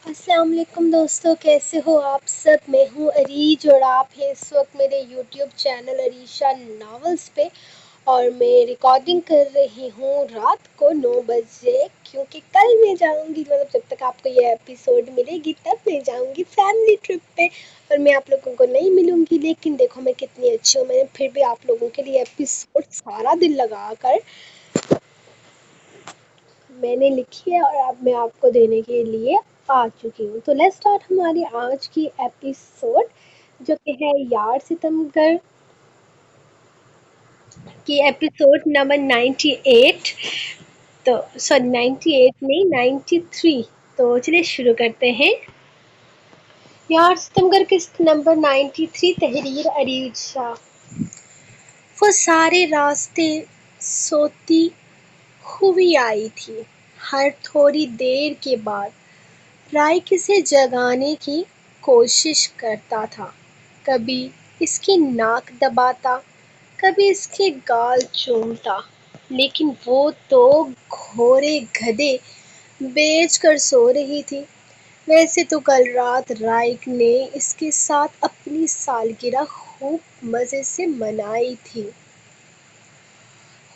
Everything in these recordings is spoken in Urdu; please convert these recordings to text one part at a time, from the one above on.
السلام علیکم دوستوں، کیسے ہو آپ سب؟ میں ہوں عریج اور آپ ہیں اس وقت میرے یوٹیوب چینل عریشہ ناولز پہ، اور میں ریکارڈنگ کر رہی ہوں رات کو 9 بجے، کیونکہ کل میں جاؤں گی، مطلب جب تک آپ کو یہ ایپیسوڈ ملے گی تب میں جاؤں گی فیملی ٹرپ پہ، اور میں آپ لوگوں کو نہیں ملوں گی۔ لیکن دیکھو میں کتنی اچھی ہوں، میں نے پھر بھی آپ لوگوں کے لیے ایپیسوڈ سارا دن لگا کر میں نے لکھی ہے، اور اب میں آپ کو دینے کے لیے آ چکی ہوں۔ تو لیٹس اسٹارٹ ہماری آج کی ایپیسوڈ، جو کہ ہے یار ستمگر کی ایپیسوڈ نمبر 98۔ تو سوری 98 نہیں 93۔ تو چلیے شروع کرتے ہیں۔ یار ستمگر قسط نمبر 93، تحریر عریج شاہ۔ وہ سارے راستے سوتی ہوئی آئی تھی۔ ہر تھوڑی دیر کے بعد رائک اسے جگانے کی کوشش کرتا تھا، کبھی اس کی ناک دباتا، کبھی اس کے گال چومتا، لیکن وہ تو گھورے گدھے بیچ کر سو رہی تھی۔ ویسے تو کل رات رائک نے اس کے ساتھ اپنی سالگرہ خوب مزے سے منائی تھی۔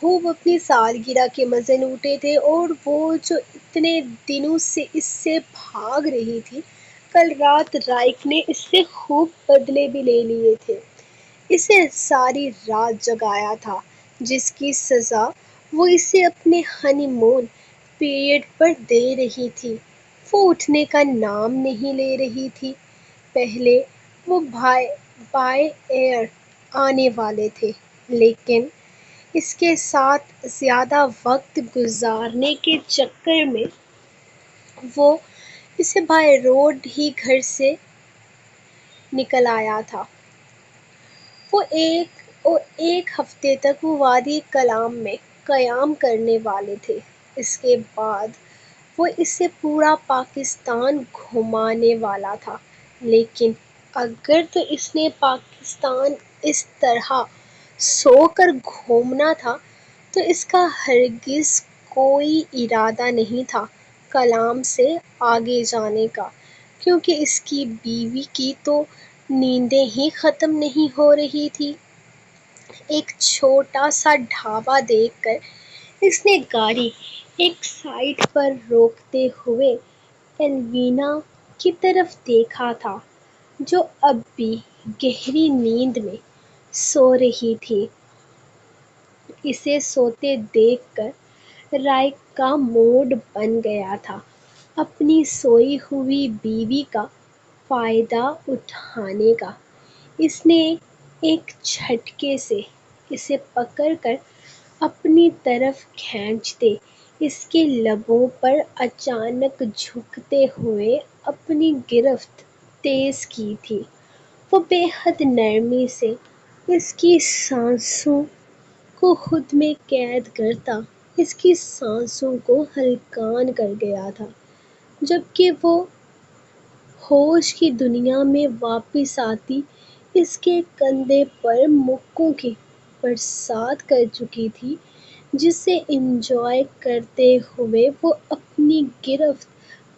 خوب اپنی سالگرہ کے مزے لوٹے تھے، اور وہ جو اتنے دنوں سے اس سے بھاگ رہی تھی، کل رات رائک نے اس سے خوب بدلے بھی لے لیے تھے۔ اسے ساری رات جگایا تھا، جس کی سزا وہ اسے اپنے ہنی مون پیریڈ پر دے رہی تھی۔ وہ اٹھنے کا نام نہیں لے رہی تھی۔ پہلے وہ بائی ایئر آنے والے تھے، لیکن اس کے ساتھ زیادہ وقت گزارنے کے چکر میں وہ اسے بائی روڈ ہی گھر سے نکل آیا تھا۔ ایک ہفتے تک وہ وادی کلام میں قیام کرنے والے تھے۔ اس کے بعد وہ اسے پورا پاکستان گھمانے والا تھا، لیکن اگر تو اس نے پاکستان اس طرح سو کر گھومنا تھا، تو اس کا ہرگز کوئی ارادہ نہیں تھا کلام سے آگے جانے کا، کیونکہ اس کی بیوی کی تو نیندیں ہی ختم نہیں ہو رہی تھی۔ ایک چھوٹا سا ڈھابا دیکھ کر اس نے گاڑی ایک سائٹ پر روکتے ہوئے ایلوینا کی طرف دیکھا تھا، جو اب بھی گہری نیند میں سو رہی تھی۔ اسے سوتے دیکھ کر رائک کا موڈ بن گیا تھا اپنی سوئی ہوئی بیوی کا فائدہ اٹھانے کا۔ اس نے ایک جھٹکے سے اسے پکڑ کر اپنی طرف کھینچتے اس کے لبوں پر اچانک جھکتے ہوئے اپنی گرفت تیز کی تھی۔ وہ بے حد نرمی سے اس کی سانسوں کو خود میں قید کرتا اس کی سانسوں کو ہلکان کر گیا تھا، جبکہ وہ ہوش کی دنیا میں واپس آتی اس کے کندھے پر مکوں کی برسات کر چکی تھی، جسے انجوائے کرتے ہوئے وہ اپنی گرفت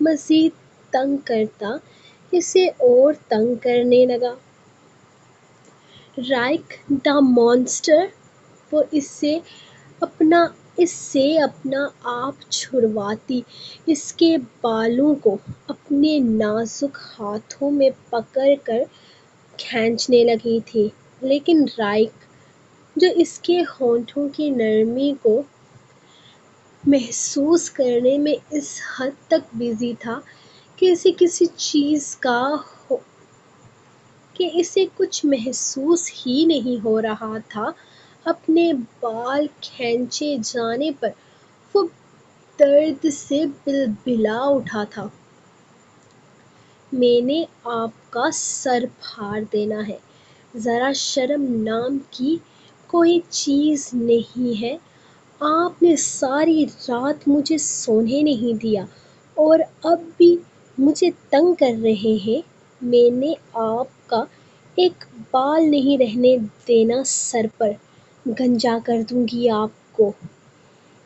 مزید تنگ کرتا اسے اور تنگ کرنے لگا۔ رائک دا مانسٹر! وہ اس سے اپنا آپ چھڑواتی اس کے بالوں کو اپنے نازک ہاتھوں میں پکڑ کر کھینچنے لگی تھی، لیکن رائک، جو اس کے ہونٹوں کی نرمی کو محسوس کرنے میں اس حد تک بزی تھا کہ اسے کچھ محسوس ہی نہیں ہو رہا تھا، اپنے بال کھینچے جانے پر وہ درد سے بلبلا اٹھا تھا۔ میں نے آپ کا سر پھاڑ دینا ہے۔ ذرا شرم نام کی کوئی چیز نہیں ہے۔ آپ نے ساری رات مجھے سونے نہیں دیا، اور اب بھی مجھے تنگ کر رہے ہیں۔ میں نے آپ کا ایک بال نہیں رہنے دینا سر پر، گنجا کر دوں گی آپ کو۔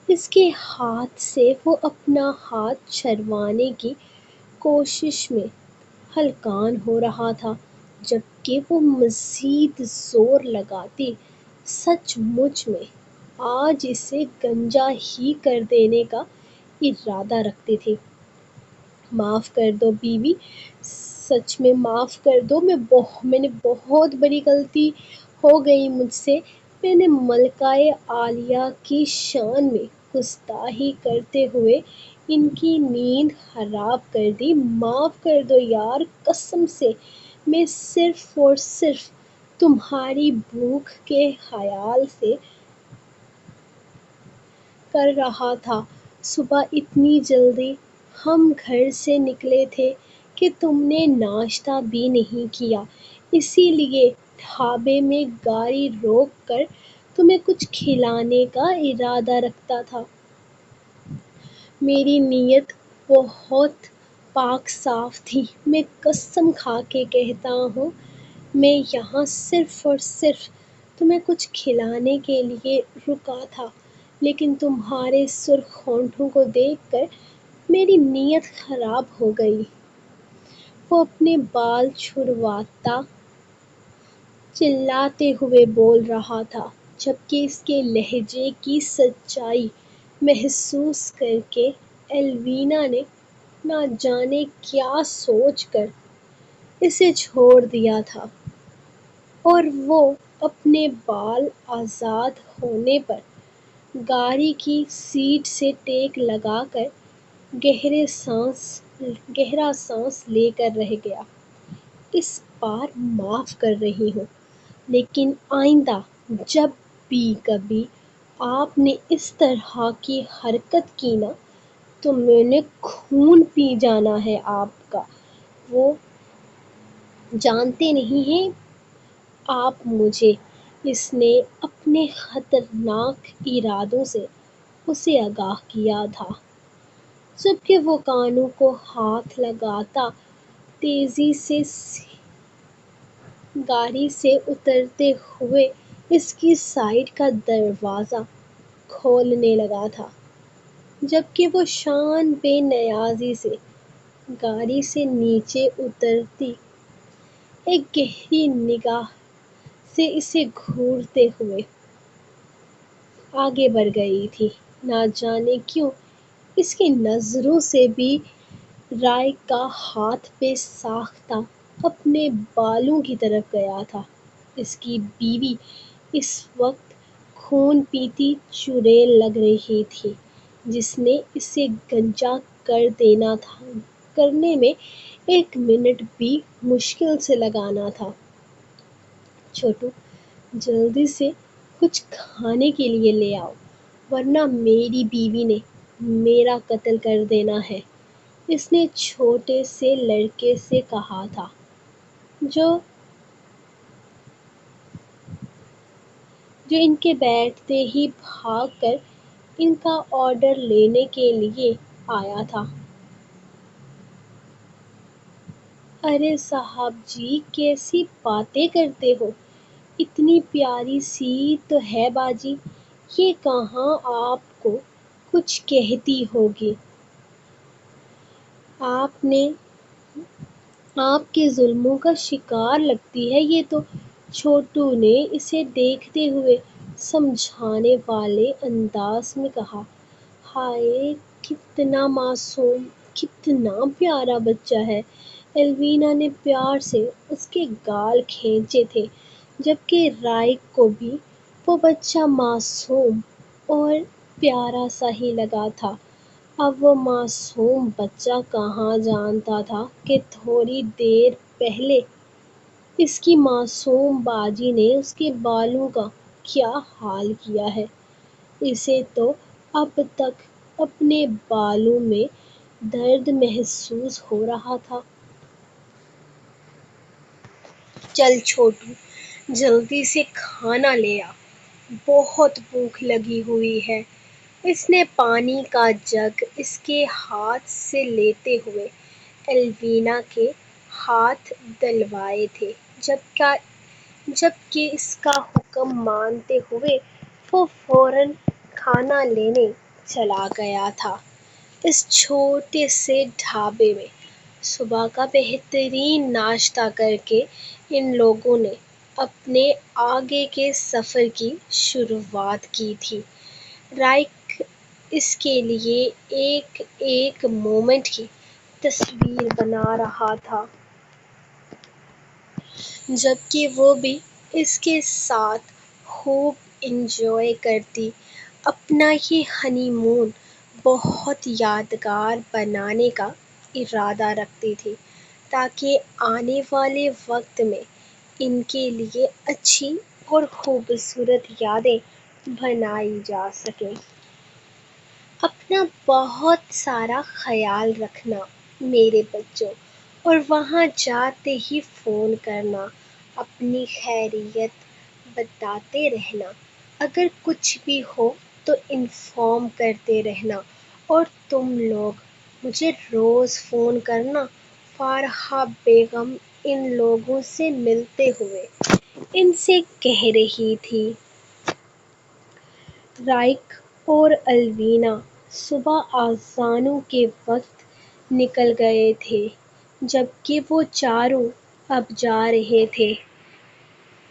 اس کے ہاتھ سے وہ اپنا ہاتھ چھڑوانے کی کوشش میں ہلکان ہو رہا تھا، جبکہ وہ مزید زور لگاتی سچ مچ میں آج اسے گنجا ہی کر دینے کا ارادہ رکھتی تھی۔ معاف کر دو بیوی، سچ میں معاف کر دو، میں نے بہت بڑی غلطی ہو گئی مجھ سے۔ میں نے ملکہ عالیہ کی شان میں گستاخی کرتے ہوئے ان کی نیند حرام کر دی۔ معاف کر دو یار، قسم سے میں صرف اور صرف تمہاری بھوک کے خیال سے کر رہا تھا۔ صبح اتنی جلدی ہم گھر سے نکلے تھے کہ تم نے ناشتہ بھی نہیں کیا، اسی لیے ڈھابے میں گاڑی روک کر تمہیں کچھ کھلانے کا ارادہ رکھتا تھا۔ میری نیت بہت پاک صاف تھی، میں قسم کھا کے کہتا ہوں، میں یہاں صرف اور صرف تمہیں کچھ کھلانے کے لیے رکا تھا، لیکن تمہارے سرخ ہونٹوں کو دیکھ کر میری نیت خراب ہو گئی۔ وہ اپنے بال چھڑواتا چلاتے ہوئے بول رہا تھا، جبکہ اس کے لہجے کی سچائی محسوس کر کے ایلوینا نے نہ جانے کیا سوچ کر اسے چھوڑ دیا تھا، اور وہ اپنے بال آزاد ہونے پر گاڑی کی سیٹ سے ٹیک لگا کر گہرا سانس لے کر رہ گیا۔ اس بار معاف کر رہی ہوں، لیکن آئندہ جب بھی کبھی آپ نے اس طرح کی حرکت کی نا تو میں نے خون پی جانا ہے آپ کا۔ وہ جانتے نہیں ہیں آپ مجھے۔ اس نے اپنے خطرناک ارادوں سے اسے آگاہ کیا تھا۔ جبکہ وہ کانوں کو ہاتھ لگاتا تیزی سے گاڑی سے اترتے ہوئے اس کی سائیڈ کا دروازہ کھولنے لگا تھا، جبکہ وہ شان بے نیازی سے گاڑی سے نیچے اترتی ایک گہری نگاہ سے اسے گھورتے ہوئے آگے بڑھ گئی تھی۔ نہ جانے کیوں اس کی نظروں سے بھی رائے کا ہاتھ بے ساختہ اپنے بالوں کی طرف گیا تھا۔ اس کی بیوی اس وقت خون پیتی چڑیل لگ رہی تھی، جس نے اسے گنجا کر دینا تھا، کرنے میں ایک منٹ بھی مشکل سے لگانا تھا۔ چھوٹو، جلدی سے کچھ کھانے کے لیے لے آؤ، ورنہ میری بیوی نے میرا قتل کر دینا ہے، اس نے چھوٹے سے لڑکے سے کہا تھا، جو ان کے بیٹھتے ہی بھاگ کر ان کا آرڈر لینے کے لیے آیا تھا۔ ارے صاحب جی، کیسی باتیں کرتے ہو، اتنی پیاری سی تو ہے باجی، یہ کہاں آپ کو کچھ کہتی ہوگی، آپ کے ظلموں کا شکار لگتی ہے یہ تو۔ چھوٹو نے اسے دیکھتے ہوئے سمجھانے والے انداز میں کہا۔ ہائے، کتنا معصوم، کتنا پیارا بچہ ہے۔ ایلوینا نے پیار سے اس کے گال کھینچے تھے، جبکہ رائے کو بھی وہ بچہ معصوم اور پیارا سا ہی لگا تھا۔ اب وہ معصوم بچہ کہاں جانتا تھا کہ تھوڑی دیر پہلے اس کی معصوم باجی نے اس کے بالوں کا کیا حال کیا ہے۔ اسے تو اب تک اپنے بالوں میں درد محسوس ہو رہا تھا۔ چل چھوٹو، جلدی سے کھانا لے آ، بہت بھوک لگی ہوئی ہے۔ اس نے پانی کا جگ اس کے ہاتھ سے لیتے ہوئے ایلوینا کے ہاتھ دلوائے تھے، جبکہ اس کا حکم مانتے ہوئے وہ فوراً کھانا لینے چلا گیا تھا۔ اس چھوٹے سے ڈھابے میں صبح کا بہترین ناشتہ کر کے ان لوگوں نے اپنے آگے کے سفر کی شروعات کی تھی۔ رائک اس کے لیے ایک ایک مومنٹ کی تصویر بنا رہا تھا، جبکہ وہ بھی اس کے ساتھ خوب انجوائے کرتی۔ اپنا یہ ہنی مون بہت یادگار بنانے کا ارادہ رکھتی تھی تاکہ آنے والے وقت میں ان کے لیے اچھی اور خوبصورت یادیں بنائی جا سکیں۔ اپنا بہت سارا خیال رکھنا میرے بچوں، اور وہاں جاتے ہی فون کرنا، اپنی خیریت بتاتے رہنا، اگر کچھ بھی ہو تو انفارم کرتے رہنا، اور تم لوگ مجھے روز فون کرنا۔ فارحہ بیگم ان لوگوں سے ملتے ہوئے ان سے کہہ رہی تھی۔ رائک اور الوینا صبح اذانوں کے وقت نکل گئے تھے، جبکہ وہ چاروں اب جا رہے تھے۔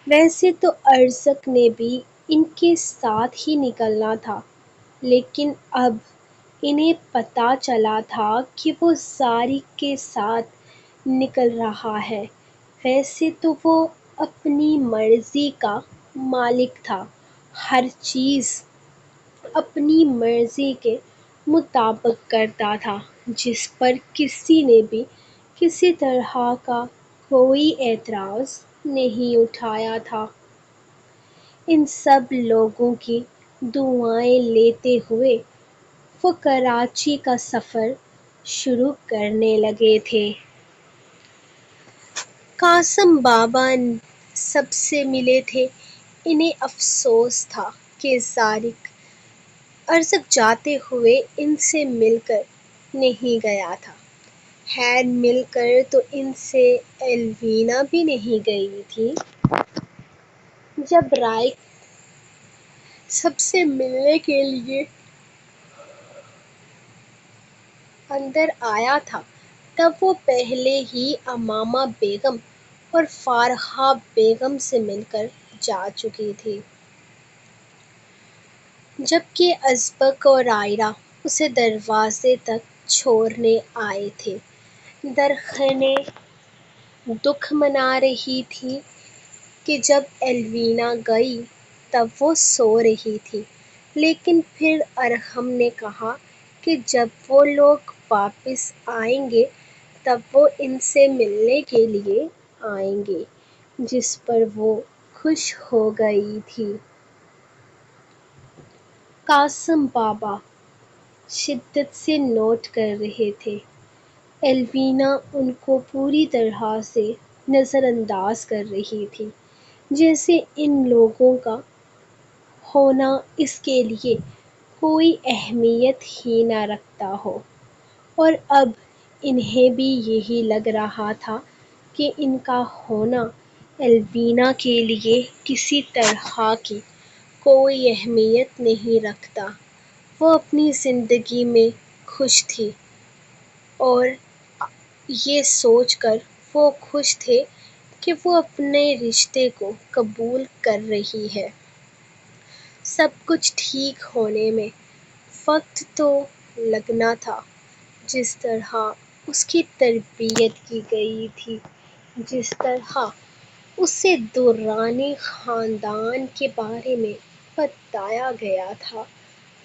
ویسے تو ارزق نے بھی ان کے ساتھ ہی نکلنا تھا، لیکن اب انہیں پتہ چلا تھا کہ وہ زاری کے ساتھ نکل رہا ہے۔ ویسے تو وہ اپنی مرضی کا مالک تھا، ہر چیز اپنی مرضی کے مطابق کرتا تھا، جس پر کسی نے بھی کسی طرح کا کوئی اعتراض نہیں اٹھایا تھا۔ ان سب لوگوں کی دعائیں لیتے ہوئے وہ کراچی کا سفر شروع کرنے لگے تھے۔ قاسم بابا سب سے ملے تھے۔ انہیں افسوس تھا کہ ارزق جاتے ہوئے ان سے مل کر نہیں گیا تھا۔ خیر مل کر تو ان سے الوینا بھی نہیں گئی تھی۔ جب رائک سب سے ملنے کے لیے اندر آیا تھا، تب وہ پہلے ہی امامہ بیگم اور فارحہ بیگم سے مل کر جا چکی تھی، جبکہ ازبک اور عائرہ اسے دروازے تک چھوڑنے آئے تھے۔ درخانیں دکھ منا رہی تھیں کہ جب الوینا گئی تب وہ سو رہی تھی، لیکن پھر ارحم نے کہا کہ جب وہ لوگ واپس آئیں گے تب وہ ان سے ملنے کے لیے آئیں گے، جس پر وہ خوش ہو گئی تھی۔ قاسم بابا شدت سے نوٹ کر رہے تھے۔ الوینا ان کو پوری طرح سے نظر انداز کر رہی تھی، جیسے ان لوگوں کا ہونا اس کے لیے کوئی اہمیت ہی نہ رکھتا ہو، اور اب انہیں بھی یہی لگ رہا تھا کہ ان کا ہونا الوینا کے لیے کسی طرح کی کوئی اہمیت نہیں رکھتا۔ وہ اپنی زندگی میں خوش تھی، اور یہ سوچ کر وہ خوش تھے کہ وہ اپنے رشتے کو قبول کر رہی ہے۔ سب کچھ ٹھیک ہونے میں وقت تو لگنا تھا۔ جس طرح اس کی تربیت کی گئی تھی، جس طرح اسے دوران خاندان کے بارے میں بتایا گیا تھا،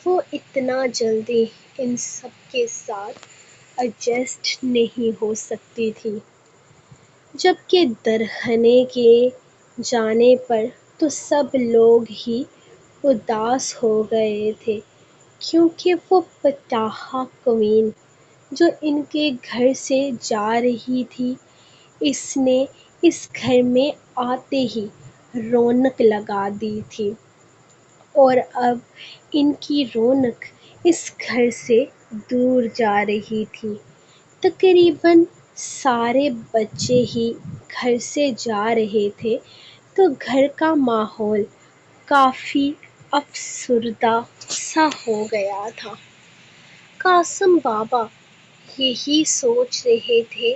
وہ اتنا جلدی ان سب کے ساتھ ایڈجسٹ نہیں ہو سکتی تھی۔ جبکہ درخانیں کے جانے پر تو سب لوگ ہی اداس ہو گئے تھے، کیونکہ وہ پتاہ کوئن جو ان کے گھر سے جا رہی تھی، اس نے اس گھر میں آتے ہی رونق لگا دی تھی، اور اب ان کی رونق اس گھر سے دور جا رہی تھی۔ تقریباً سارے بچے ہی گھر سے جا رہے تھے، تو گھر کا ماحول کافی افسردہ سا ہو گیا تھا۔ قاسم بابا یہی سوچ رہے تھے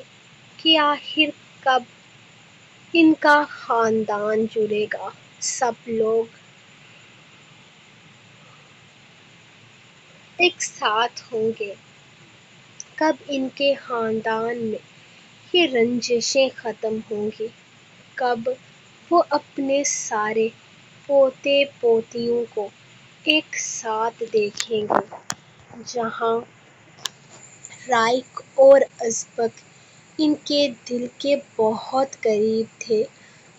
کہ آخر کب ان کا خاندان جڑے گا، سب لوگ ایک ساتھ ہوں گے، کب ان کے خاندان میں یہ رنجشیں ختم ہوں گی، کب وہ اپنے سارے پوتے پوتیوں کو ایک ساتھ دیکھیں گے۔ جہاں رائق اور ازبک ان کے دل کے بہت قریب تھے،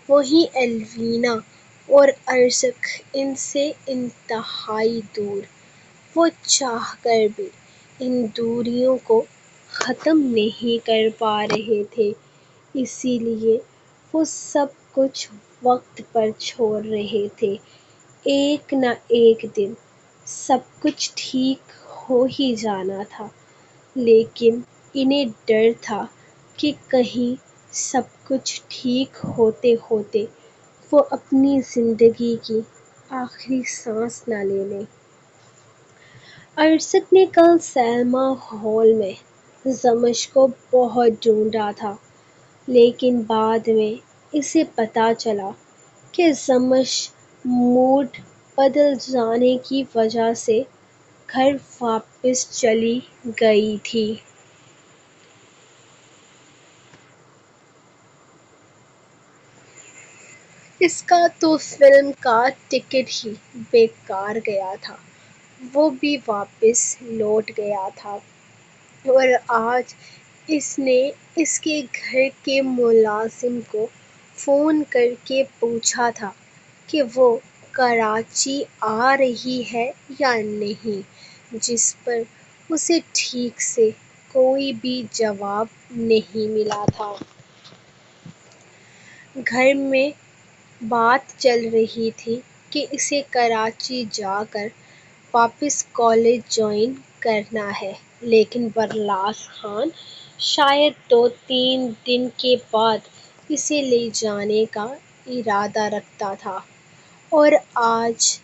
وہیں ایلوینا اور ارزق ان سے انتہائی دور۔ وہ چاہ کر بھی ان دوریوں کو ختم نہیں کر پا رہے تھے، اسی لیے وہ سب کچھ وقت پر چھوڑ رہے تھے۔ ایک نہ ایک دن سب کچھ ٹھیک ہو ہی جانا تھا، لیکن انہیں ڈر تھا کہ کہیں سب کچھ ٹھیک ہوتے ہوتے وہ اپنی زندگی کی آخری سانس نہ لے لیں۔ ارشد نے کل سینما ہال میں زمش کو بہت ڈھونڈا تھا، لیکن بعد میں اسے پتہ چلا کہ زمش موڈ بدل جانے کی وجہ سے گھر واپس چلی گئی تھی۔ اس کا تو فلم کا ٹکٹ ہی بیکار گیا تھا، وہ بھی واپس لوٹ گیا تھا، اور آج اس نے اس کے گھر کے ملازم کو فون کر کے پوچھا تھا کہ وہ کراچی آ رہی ہے یا نہیں، جس پر اسے ٹھیک سے کوئی بھی جواب نہیں ملا تھا۔ گھر میں بات چل رہی تھی کہ اسے کراچی جا کر واپس کالج جوائن کرنا ہے، لیکن برلاس خان شاید 2-3 دن کے بعد اسے لے جانے کا ارادہ رکھتا تھا، اور آج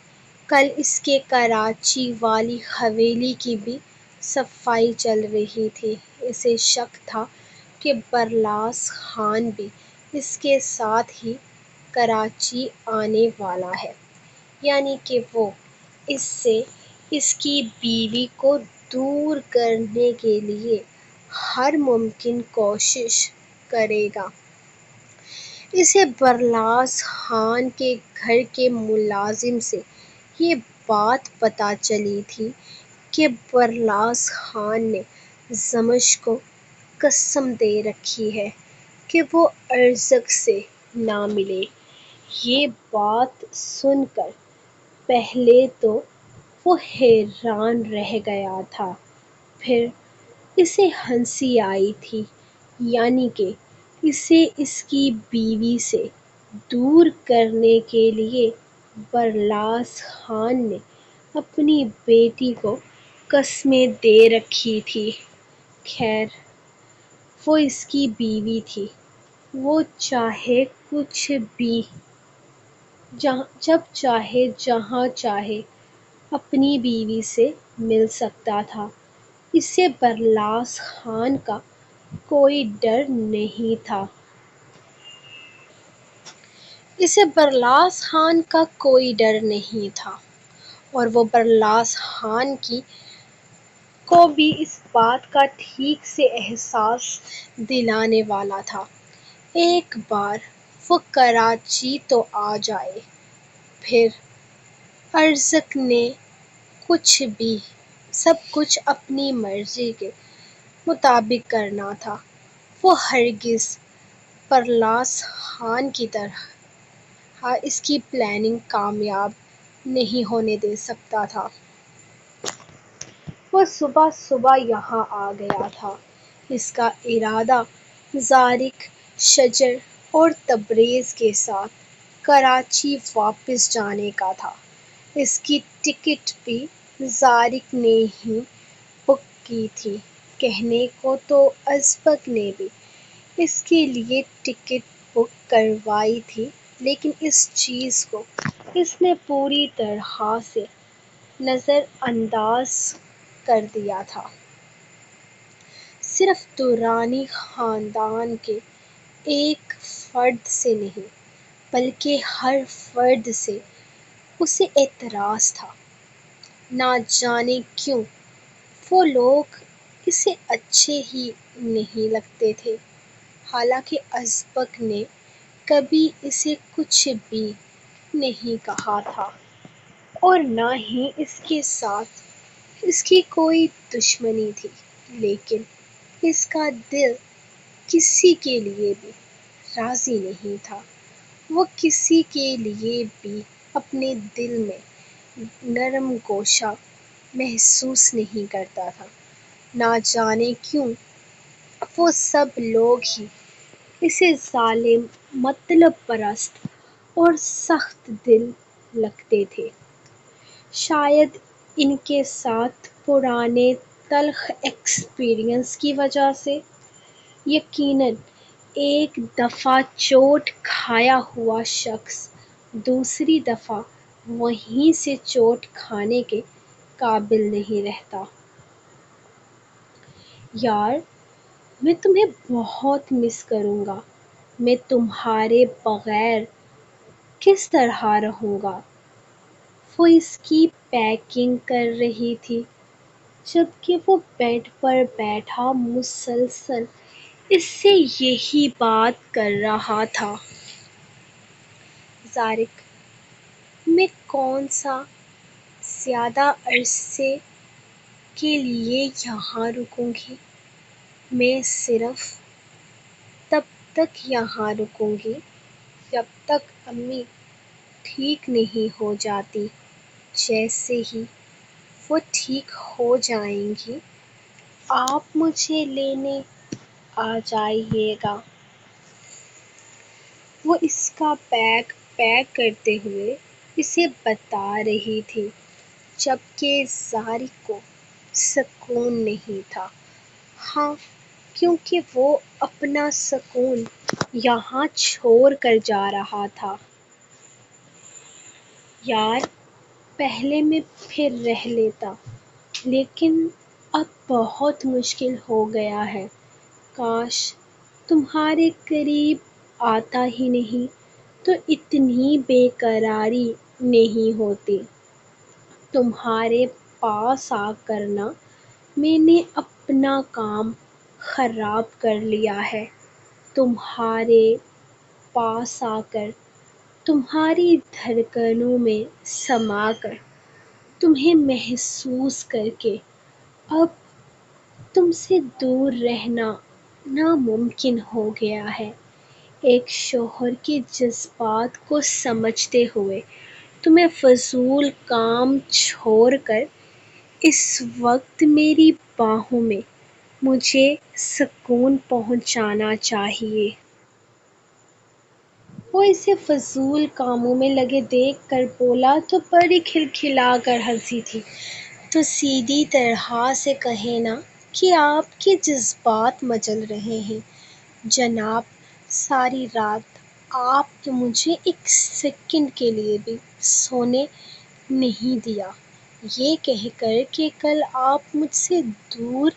کل اس کے کراچی والی حویلی کی بھی صفائی چل رہی تھی۔ اسے شک تھا کہ برلاس خان بھی اس کے ساتھ ہی کراچی آنے والا ہے، یعنی کہ وہ اس سے اس کی بیوی کو دور کرنے کے لیے ہر ممکن کوشش کرے گا۔ اسے برلاس خان کے گھر کے ملازم سے یہ بات پتہ چلی تھی کہ برلاس خان نے زمش کو قسم دے رکھی ہے کہ وہ ارزق سے نہ ملے۔ یہ بات سن کر پہلے تو وہ حیران رہ گیا تھا، پھر اسے ہنسی آئی تھی، یعنی کہ اسے اس کی بیوی سے دور کرنے کے لیے برلاس خان نے اپنی بیٹی کو قسمیں دے رکھی تھی۔ خیر، وہ اس کی بیوی تھی، وہ چاہے کچھ بھی، جب چاہے جہاں چاہے اپنی بیوی سے مل سکتا تھا۔ اسے برلاس خان کا کوئی ڈر نہیں تھا۔ اسے برلاس خان کا کوئی ڈر نہیں تھا، اور وہ برلاس خان کو بھی اس بات کا ٹھیک سے احساس دلانے والا تھا۔ ایک بار وہ کراچی تو آ جائے، پھر ارزق نے سب کچھ اپنی مرضی کے مطابق کرنا تھا۔ وہ ہرگز برلاس خان کی طرح اس کی پلاننگ کامیاب نہیں ہونے دے سکتا تھا۔ وہ صبح صبح یہاں آ گیا تھا۔ اس کا ارادہ زارق، شجر اور تبریز کے ساتھ کراچی واپس جانے کا تھا۔ اس کی ٹکٹ بھی زارق نے ہی بک کی تھی، کہنے کو تو ازبک نے بھی اس کے لیے ٹکٹ بک کروائی تھی، لیکن اس چیز کو اس نے پوری طرح سے نظر انداز کر دیا تھا۔ صرف دورانی خاندان کے ایک فرد سے نہیں بلکہ ہر فرد سے اسے اعتراض تھا۔ نہ جانے کیوں وہ لوگ اسے اچھے ہی نہیں لگتے تھے، حالانکہ ازبک نے کبھی اسے کچھ بھی نہیں کہا تھا اور نہ ہی اس کے ساتھ اس کی کوئی دشمنی تھی، لیکن اس کا دل کسی کے لیے بھی راضی نہیں تھا۔ وہ کسی کے لیے بھی اپنے دل میں نرم گوشہ محسوس نہیں کرتا تھا۔ نہ جانے کیوں وہ سب لوگ ہی اسے ظالم، مطلب پرست اور سخت دل لگتے تھے۔ شاید ان کے ساتھ پرانے تلخ ایکسپیرئنس کی وجہ سے، یقیناً ایک دفعہ چوٹ کھایا ہوا شخص دوسری دفعہ وہیں سے چوٹ کھانے کے قابل نہیں رہتا۔ یار، میں تمہیں بہت مس کروں گا۔ میں تمہارے بغیر کس طرح رہوں گا؟ وہ اس کی پیکنگ کر رہی تھی جبکہ وہ بیڈ پر بیٹھا مسلسل اس سے یہی بات کر رہا تھا۔ طارق، میں کون سا زیادہ عرصے کے لیے یہاں رکوں گی؟ میں صرف تب تک یہاں رکوں گی جب تک امی ٹھیک نہیں ہو جاتی۔ جیسے ہی وہ ٹھیک ہو جائیں گی آپ مجھے لینے آ جائیے گا۔ وہ اس کا بیگ پیک کرتے ہوئے اسے بتا رہی تھی، جبکہ طارق کو سکون نہیں تھا۔ ہاں، کیونکہ وہ اپنا سکون یہاں چھوڑ کر جا رہا تھا۔ یار، پہلے میں پھر رہ لیتا، لیکن اب بہت مشکل ہو گیا ہے۔ کاش تمہارے قریب آتا ہی نہیں تو اتنی بے قراری نہیں ہوتی۔ تمہارے پاس آ کر نہ میں نے اپنا کام خراب کر لیا ہے۔ تمہارے پاس آ کر، تمہاری دھڑکنوں میں سما کر، تمہیں محسوس کر کے اب تم سے دور رہنا ناممکن ہو گیا ہے۔ ایک شوہر کے جذبات کو سمجھتے ہوئے تمہیں فضول کام چھوڑ کر اس وقت میری باہوں میں مجھے سکون پہنچانا چاہیے۔ وہ اسے فضول کاموں میں لگے دیکھ کر بولا تو بڑی کھلکھلا کر ہنسی تھی۔ تو سیدھی طرح سے کہیں نا کہ آپ کے جذبات مچل رہے ہیں جناب۔ ساری رات آپ نے مجھے ایک سیکنڈ کے لیے بھی سونے نہیں دیا، یہ کہہ کر کہ کل آپ مجھ سے دور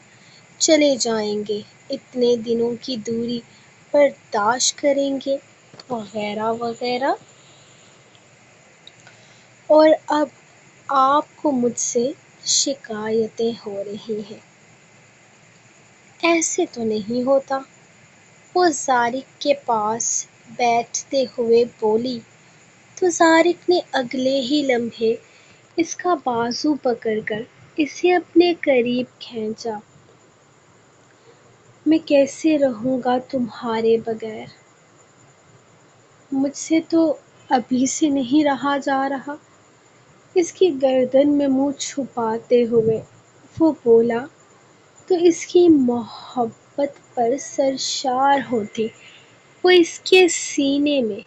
چلے جائیں گے، اتنے دنوں کی دوری برداشت کریں گے، وغیرہ وغیرہ۔ اور اب آپ کو مجھ سے شکایتیں ہو رہی ہیں۔ ایسے تو نہیں ہوتا، وہ طارق کے پاس بیٹھتے ہوئے بولی۔ تو طارق نے اگلے ہی لمحے اس کا بازو پکڑ کر اسے اپنے قریب کھینچا۔ میں کیسے رہوں گا تمہارے بغیر؟ مجھ سے تو ابھی سے نہیں رہا جا رہا۔ اس کی گردن میں منہ چھپاتے ہوئے وہ بولا تو اس کی محبت پر سرشار ہوتی وہ اس کے سینے میں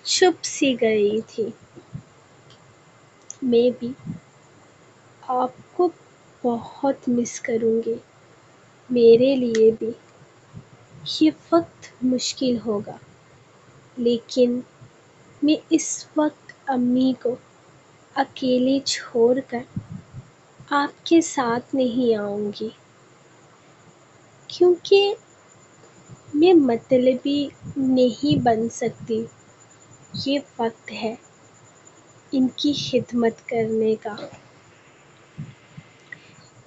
چھپ سی گئی تھی۔ میں بھی آپ کو بہت مس کروں گی۔ میرے لیے بھی یہ وقت مشکل ہوگا، لیکن میں اس وقت امی کو اکیلے چھوڑ کر آپ کے ساتھ نہیں آؤں گی۔ کیونکہ میں مطلبی نہیں بن سکتی. یہ وقت ہے ان کی خدمت کرنے کا،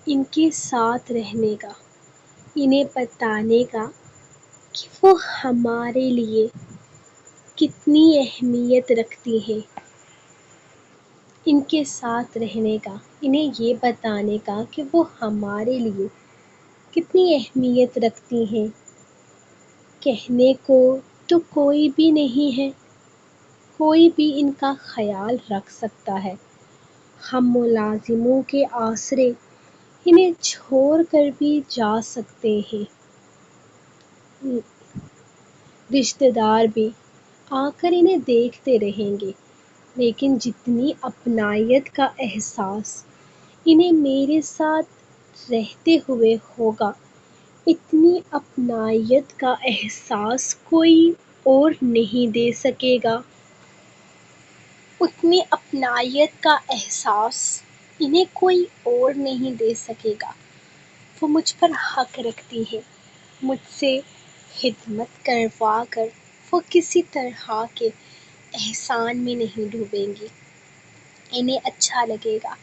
ان کے ساتھ رہنے کا، انہیں بتانے کا کہ وہ ہمارے لیے کتنی اہمیت رکھتی ہیں. ان کے ساتھ رہنے کا، انہیں یہ بتانے کا کہ وہ ہمارے لیے کتنی اہمیت رکھتی ہیں. کہنے کو تو کوئی بھی نہیں ہے، کوئی بھی ان کا خیال رکھ سکتا ہے. ہم ملازموں کے آسرے انہیں چھوڑ کر بھی جا سکتے ہیں، رشتہ دار بھی آ کر انہیں دیکھتے رہیں گے، لیکن جتنی اپنائیت کا احساس انہیں میرے ساتھ رہتے ہوئے ہوگا، اتنی اپنائیت کا احساس کوئی اور نہیں دے سکے گا. اتنی اپنائیت کا احساس انہیں کوئی اور نہیں دے سکے گا. وہ مجھ پر حق رکھتی ہیں. مجھ سے خدمت کروا کر وہ کسی طرح کے احسان میں نہیں ڈوبیں گی. انہیں اچھا لگے گا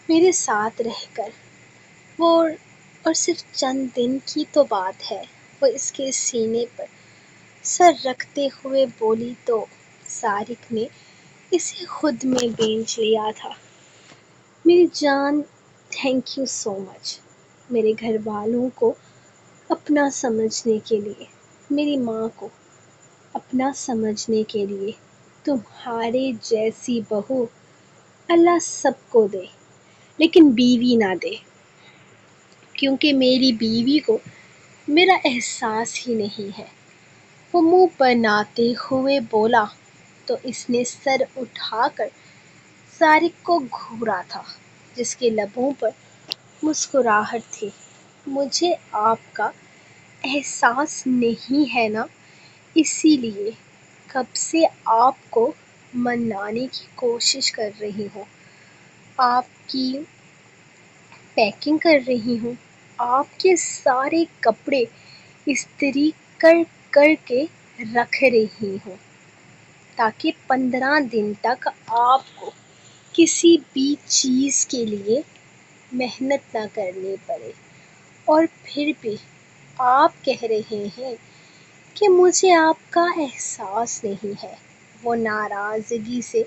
میرے ساتھ رہ کر. اور صرف چند دن کی تو بات ہے. وہ اس کے سینے پر سر رکھتے ہوئے بولی تو سارق نے اسے خود میں بینچ لیا تھا. میری جان، تھینک یو سو مچ میرے گھر والوں کو اپنا سمجھنے کے لیے، میری ماں کو اپنا سمجھنے کے لیے. تمہارے جیسی بہو اللہ سب کو دے، لیکن بیوی نہ دے، کیونکہ میری بیوی کو میرا احساس ہی نہیں ہے. وہ منہ بناتے ہوئے بولا تو اس نے سر اٹھا کر سارق کو گھورا تھا، جس کے لبوں پر مسکراہٹ تھی. مجھے آپ کا احساس نہیں ہے نا، اسی لیے کب سے آپ کو منانے کی کوشش کر رہی ہوں، آپ کی پیکنگ کر رہی ہوں، آپ کے سارے کپڑے استری کر کر کے رکھ رہی ہوں، تاکہ 15 دن تک آپ کو کسی بھی چیز کے لیے محنت نہ کرنی پڑے. اور پھر بھی آپ کہہ رہے ہیں کہ مجھے آپ کا احساس نہیں ہے. وہ ناراضگی سے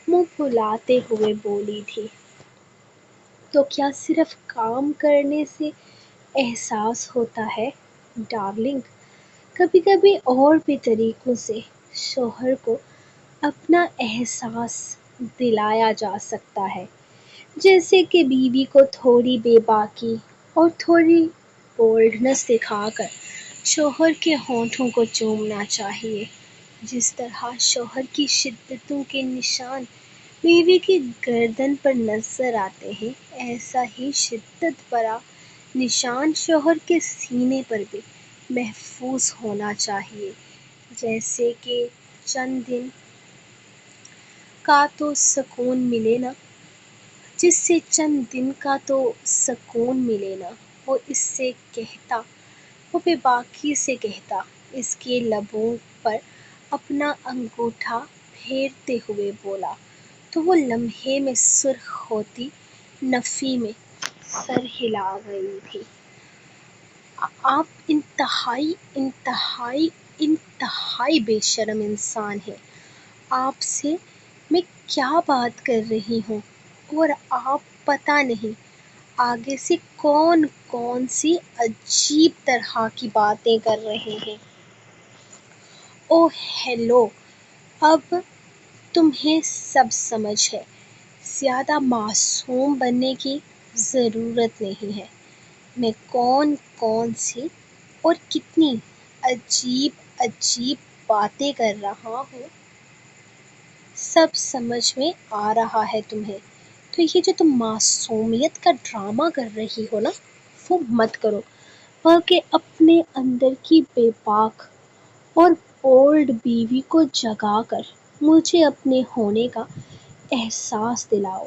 منہ پھلاتے ہوئے بولی تھی. تو کیا صرف کام کرنے سے احساس ہوتا ہے ڈارلنگ؟ کبھی کبھی اور بھی طریقوں سے شوہر کو اپنا احساس دلایا جا سکتا ہے، جیسے کہ بیوی کو تھوڑی بے باکی اور تھوڑی بولڈنس دکھا کر شوہر کے ہونٹوں کو چومنا چاہیے. جس طرح شوہر کی شدتوں کے نشان بیوی کی گردن پر نظر آتے ہیں، ایسا ہی شدت بھرا نشان شوہر کے سینے پر بھی محفوظ ہونا چاہیے. جیسے کہ چند دن کا تو سکون ملے نا، جس سے چند دن کا تو سکون ملے نا. وہ اس سے کہتا، وہ بے باکی سے کہتا، اس کے لبوں پر اپنا انگوٹھا پھیرتے ہوئے بولا تو وہ لمحے میں سرخ ہوتی نفی میں سر ہلا گئی تھی. آپ انتہائی انتہائی انتہائی بے شرم انسان ہیں. آپ سے میں کیا بات کر رہی ہوں، اور آپ پتہ نہیں آگے سے کون کون سی عجیب طرح کی باتیں کر رہے ہیں. اوہ ہیلو، اب تمہیں سب سمجھ ہے. زیادہ معصوم بننے کی ضرورت نہیں ہے. میں کون کون سی اور کتنی عجیب عجیب باتیں کر رہا ہوں، سب سمجھ میں آ رہا ہے تمہیں. تو یہ جو تم معصومیت کا ڈرامہ کر رہی ہو نا، وہ مت کرو، بلکہ اپنے اندر کی بے باک اور بولڈ بیوی کو جگا کر مجھے اپنے ہونے کا احساس دلاؤ.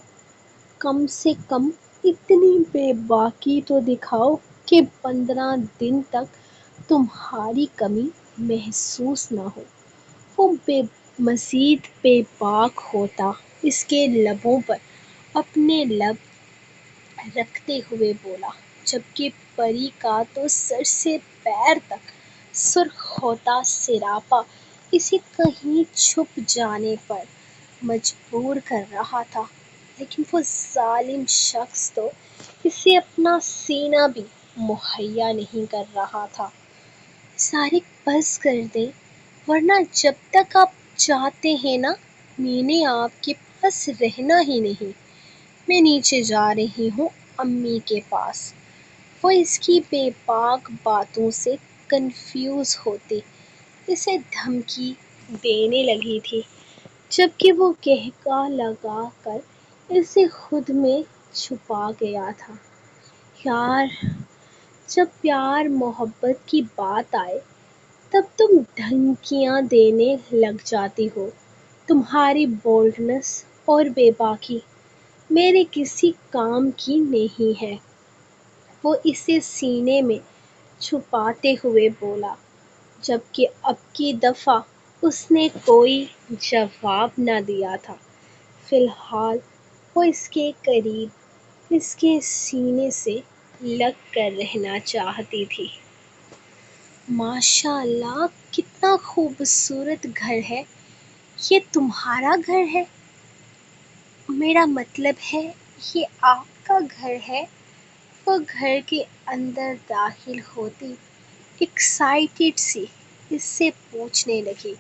کم سے کم اتنی بے باکی تو دکھاؤ کہ 15 دن تک تمہاری کمی محسوس نہ ہو۔ وہ مزید بے باک ہوتا اس کے لبوں پر اپنے لب رکھتے ہوئے بولا، جبکہ پری کا تو سر سے پیر تک سرخ ہوتا سراپا اسے کہیں چھپ جانے پر مجبور کر رہا تھا، لیکن وہ ظالم شخص تو اسے اپنا سینہ بھی مہیا نہیں کر رہا تھا۔ سارق بس کر دیں، ورنہ جب تک آپ چاہتے ہیں نا، میں نے آپ کے پاس رہنا ہی نہیں۔ میں نیچے جا رہی ہوں امی کے پاس۔ وہ اس کی بے باک باتوں سے کنفیوز ہوتی اسے دھمکی دینے لگی تھی، جبکہ وہ قہقہہ لگا کر اسے خود میں چھپا گیا تھا۔ یار، جب پیار محبت کی بات آئے تب تم دھمکیاں دینے لگ جاتی ہو۔ تمہاری بولڈنس اور بے باکی میرے کسی کام کی نہیں ہے۔ وہ اسے سینے میں چھپاتے ہوئے بولا، جبکہ اب کی دفعہ اس نے کوئی جواب نہ دیا تھا۔ فی الحال وہ اس کے قریب، اس کے سینے سے لگ کر رہنا چاہتی تھی۔ ماشاء اللہ، کتنا خوبصورت گھر ہے۔ یہ تمہارا گھر ہے؟ میرا مطلب ہے، یہ آپ کا گھر ہے؟ وہ گھر کے اندر داخل ہوتی ایکسائٹیڈ سی اس سے پوچھنے لگی۔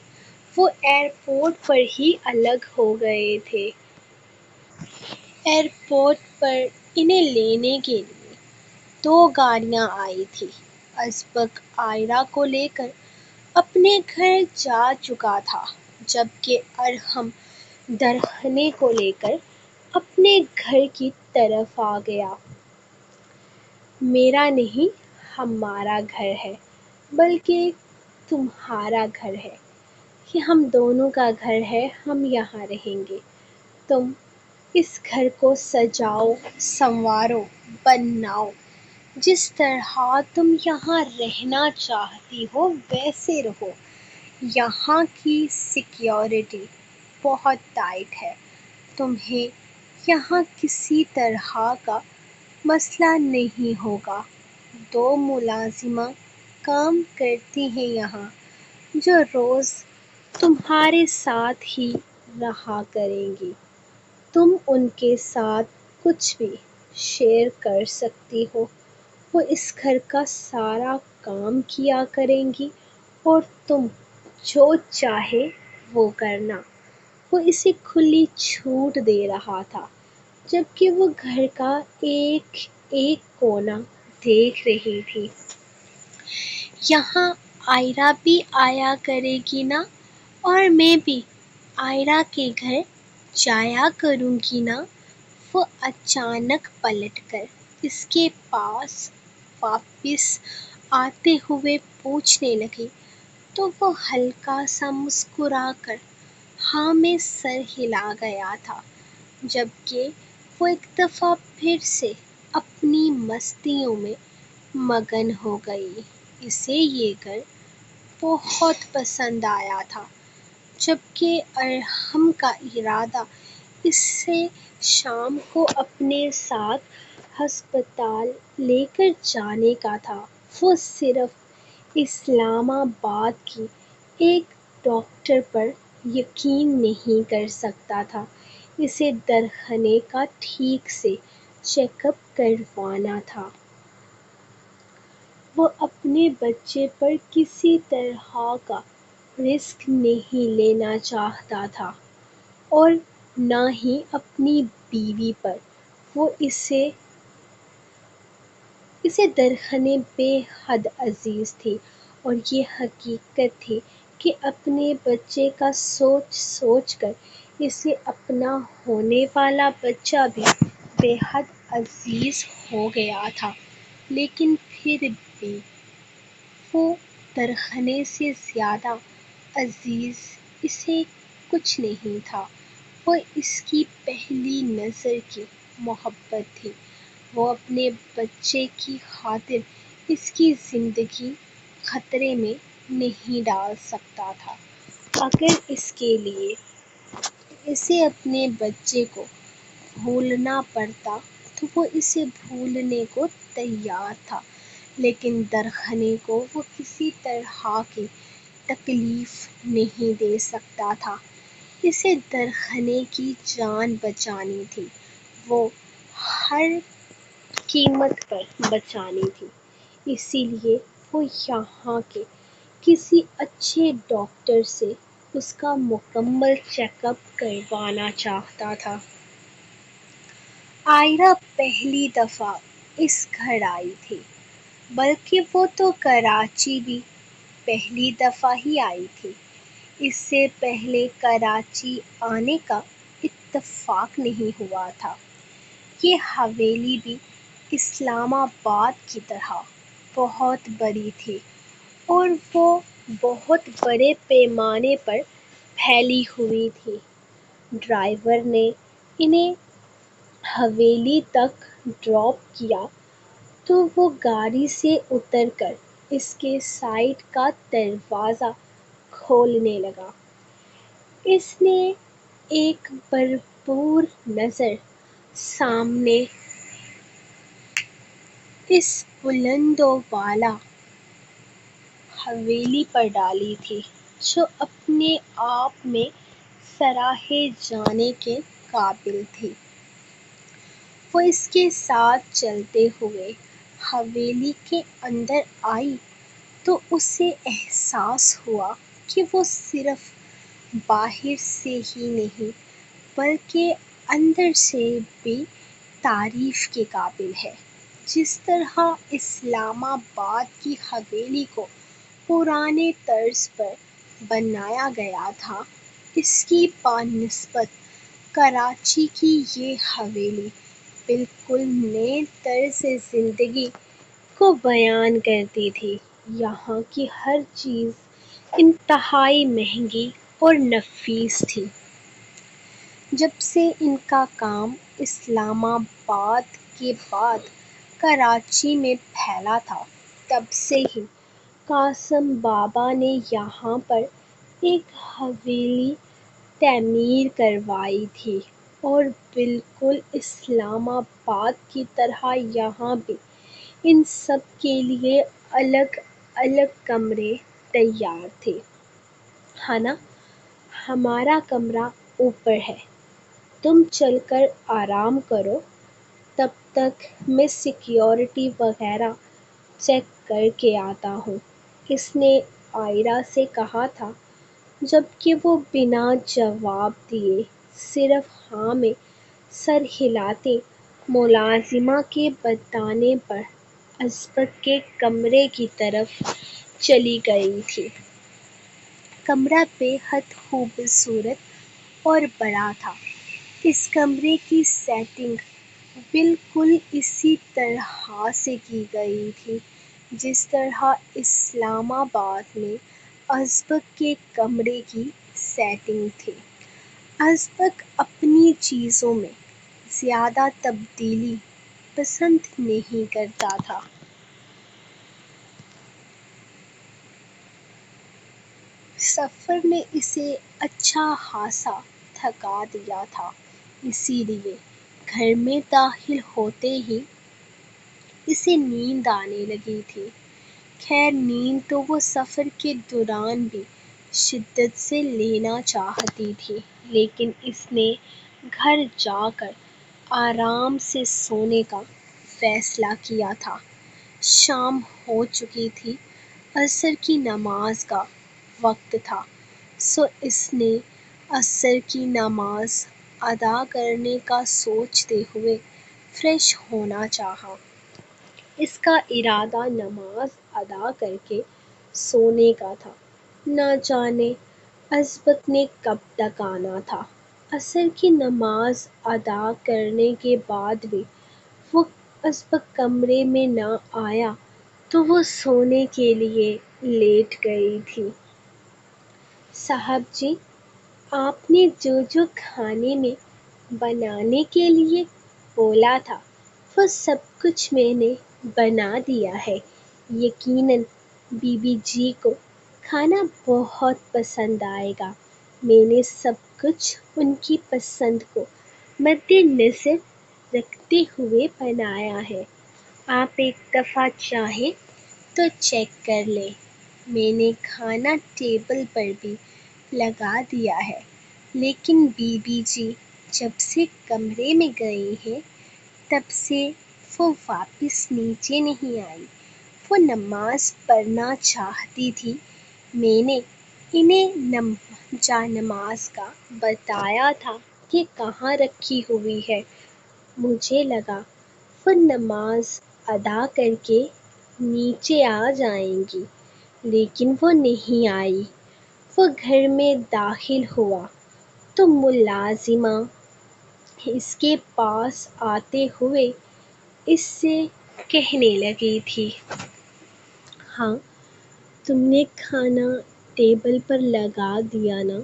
وہ ایئرپورٹ پر ہی الگ ہو گئے تھے۔ ایئرپورٹ پر انہیں لینے کے لیے 2 گاڑیاں آئی تھیں۔ ازبک عائرہ کو لے کر اپنے گھر جا چکا تھا، جبکہ ارحم درخنے کو لے کر اپنے گھر کی طرف آ گیا۔ میرا نہیں، ہمارا گھر ہے، بلکہ تمہارا گھر ہے۔ یہ ہم دونوں کا گھر ہے، ہم یہاں رہیں گے۔ تم اس گھر کو سجاؤ، سنوارو، بناؤ، جس طرح تم یہاں رہنا چاہتی ہو ویسے رہو۔ یہاں کی سیکیورٹی بہت ٹائٹ ہے، تمہیں یہاں کسی طرح کا مسئلہ نہیں ہوگا۔ 2 ملازمہ کام کرتی ہیں یہاں، جو روز تمہارے ساتھ ہی رہا کریں گی۔ تم ان کے ساتھ کچھ بھی شیئر کر سکتی ہو۔ وہ اس گھر کا سارا کام کیا کریں گی اور تم جو چاہے وہ کرنا۔ وہ اسے کھلی چھوٹ دے رہا تھا، جبکہ وہ گھر کا ایک ایک کونا دیکھ رہی تھی۔ یہاں عائرہ بھی آیا کرے گی نا، اور میں بھی عائرہ کے گھر جایا کروں گی نا؟ وہ اچانک پلٹ کر اس کے پاس واپس آتے ہوئے پوچھنے لگی، تو وہ ہلکا سا مسکرا کر ہاں میں سر ہلا گیا تھا، جبکہ وہ ایک دفعہ پھر سے اپنی مستیوں میں مگن ہو گئی۔ اسے یہ گھر بہت پسند آیا تھا، جبکہ ارحم کا ارادہ اسے شام کو اپنے ساتھ ہسپتال لے کر جانے کا تھا۔ وہ صرف اسلام آباد کی ایک ڈاکٹر پر یقین نہیں کر سکتا تھا، اسے درخنے کا ٹھیک سے چیک اپ کروانا تھا۔ وہ اپنے بچے پر کسی طرح کا رسک نہیں لینا چاہتا تھا، اور نہ ہی اپنی بیوی پر۔ وہ اسے درخنے بے حد عزیز تھی، اور یہ حقیقت تھی کہ اپنے بچے کا سوچ سوچ کر اسے اپنا ہونے والا بچہ بھی بے حد عزیز ہو گیا تھا۔ لیکن پھر بھی وہ درخنے سے زیادہ عزیز اسے کچھ نہیں تھا۔ وہ اس کی پہلی نظر کی محبت تھی۔ وہ اپنے بچے کی خاطر اس کی زندگی خطرے میں نہیں ڈال سکتا تھا۔ اگر اس کے لیے اسے اپنے بچے کو بھولنا پڑتا تو وہ اسے بھولنے کو تیار تھا، لیکن درخنے کو وہ کسی طرح کی تکلیف نہیں دے سکتا تھا۔ اسے درخنے کی جان بچانی تھی، وہ ہر قیمت پر بچانی تھی۔ اسی لیے وہ یہاں کے کسی اچھے ڈاکٹر سے اس کا مکمل چیک اپ کروانا چاہتا تھا۔ آئرہ پہلی دفعہ اس گھر آئی تھی، بلکہ وہ تو کراچی بھی پہلی دفعہ ہی آئی تھی۔ اس سے پہلے کراچی آنے کا اتفاق نہیں ہوا تھا۔ یہ حویلی بھی اسلام آباد کی طرح بہت بڑی تھی اور وہ بہت بڑے پیمانے پر پھیلی ہوئی تھی۔ ڈرائیور نے انہیں حویلی تک ڈراپ کیا تو وہ گاڑی سے اتر کر اس کے سائڈ کا دروازہ کھولنے لگا۔ اس نے ایک بھرپور نظر سامنے اس بلند و بالا حویلی پر ڈالی تھی، جو اپنے آپ میں سراہے جانے کے قابل تھی۔ وہ اس کے ساتھ چلتے ہوئے حویلی کے اندر آئی تو اسے احساس ہوا کہ وہ صرف باہر سے ہی نہیں بلکہ اندر سے بھی تعریف کے قابل ہے۔ جس طرح اسلام آباد کی حویلی کو پرانے طرز پر بنایا گیا تھا، اس کی بنسبت کراچی کی یہ حویلی بالکل نئے طرز زندگی کو بیان کرتی تھی۔ یہاں کی ہر چیز انتہائی مہنگی اور نفیس تھی۔ جب سے ان کا کام اسلام آباد کے بعد کراچی میں پھیلا تھا، تب سے ہی قاسم بابا نے یہاں پر ایک حویلی تعمیر کروائی تھی اور بالکل اسلام آباد کی طرح یہاں بھی ان سب کے لیے الگ الگ کمرے تیار تھے۔ ہانا، ہمارا کمرہ اوپر ہے، تم چل کر آرام کرو، تب تک میں سیکیورٹی وغیرہ چیک کر کے آتا ہوں، اس نے آئرہ سے کہا تھا، جبکہ وہ بنا جواب دیے صرف ہاں میں سر ہلاتے ملازمہ کے بتانے پر ازبک کے کمرے کی طرف چلی گئی تھی۔ کمرہ بے حد خوبصورت اور بڑا تھا۔ اس کمرے کی سیٹنگ بالکل اسی طرح سے کی گئی تھی جس طرح اسلام آباد میں ازبک کے کمرے کی سیٹنگ تھی۔ ازبک اپنی چیزوں میں زیادہ تبدیلی پسند نہیں کرتا تھا۔ سفر نے اسے اچھا خاصا تھکا دیا تھا، اسی لیے گھر میں داخل ہوتے ہی اسے نیند آنے لگی تھی۔ خیر نیند تو وہ سفر کے دوران بھی شدت سے لینا چاہتی تھی، لیکن اس نے گھر جا کر آرام سے سونے کا فیصلہ کیا تھا۔ شام ہو چکی تھی، عصر کی نماز کا وقت تھا، سو اس نے عصر کی نماز ادا کرنے کا سوچتے ہوئے فریش ہونا چاہا۔ اس کا ارادہ نماز ادا کر کے سونے کا تھا۔ نہ جانے ازبک نے کب تک آنا تھا۔ عصر کی نماز ادا کرنے کے بعد بھی وہ ازبک کمرے میں نہ آیا تو وہ سونے کے لیے لیٹ گئی تھی۔ صاحب جی، آپ نے جو جو کھانے میں بنانے کے لیے بولا تھا وہ سب کچھ میں نے بنا دیا ہے، یقیناً بی بی جی کو کھانا بہت پسند آئے گا۔ میں نے سب کچھ ان کی پسند کو مد نظر رکھتے ہوئے بنایا ہے، آپ ایک دفعہ چاہیں تو چیک کر لیں۔ میں نے کھانا ٹیبل پر بھی لگا دیا ہے، لیکن بی بی جی جب سے کمرے میں گئی ہیں تب سے وہ واپس نیچے نہیں آئی۔ وہ نماز پڑھنا چاہتی تھی۔ میں نے انہیں جا نماز کا بتایا تھا کہ کہاں رکھی ہوئی ہے۔ مجھے لگا وہ نماز ادا کر کے نیچے آ جائیں گی، لیکن وہ نہیں آئی۔ وہ گھر میں داخل ہوا تو ملازمہ اس کے پاس آتے ہوئے اس سے کہنے لگی تھی، ہاں تم نے کھانا ٹیبل پر لگا دیا نا،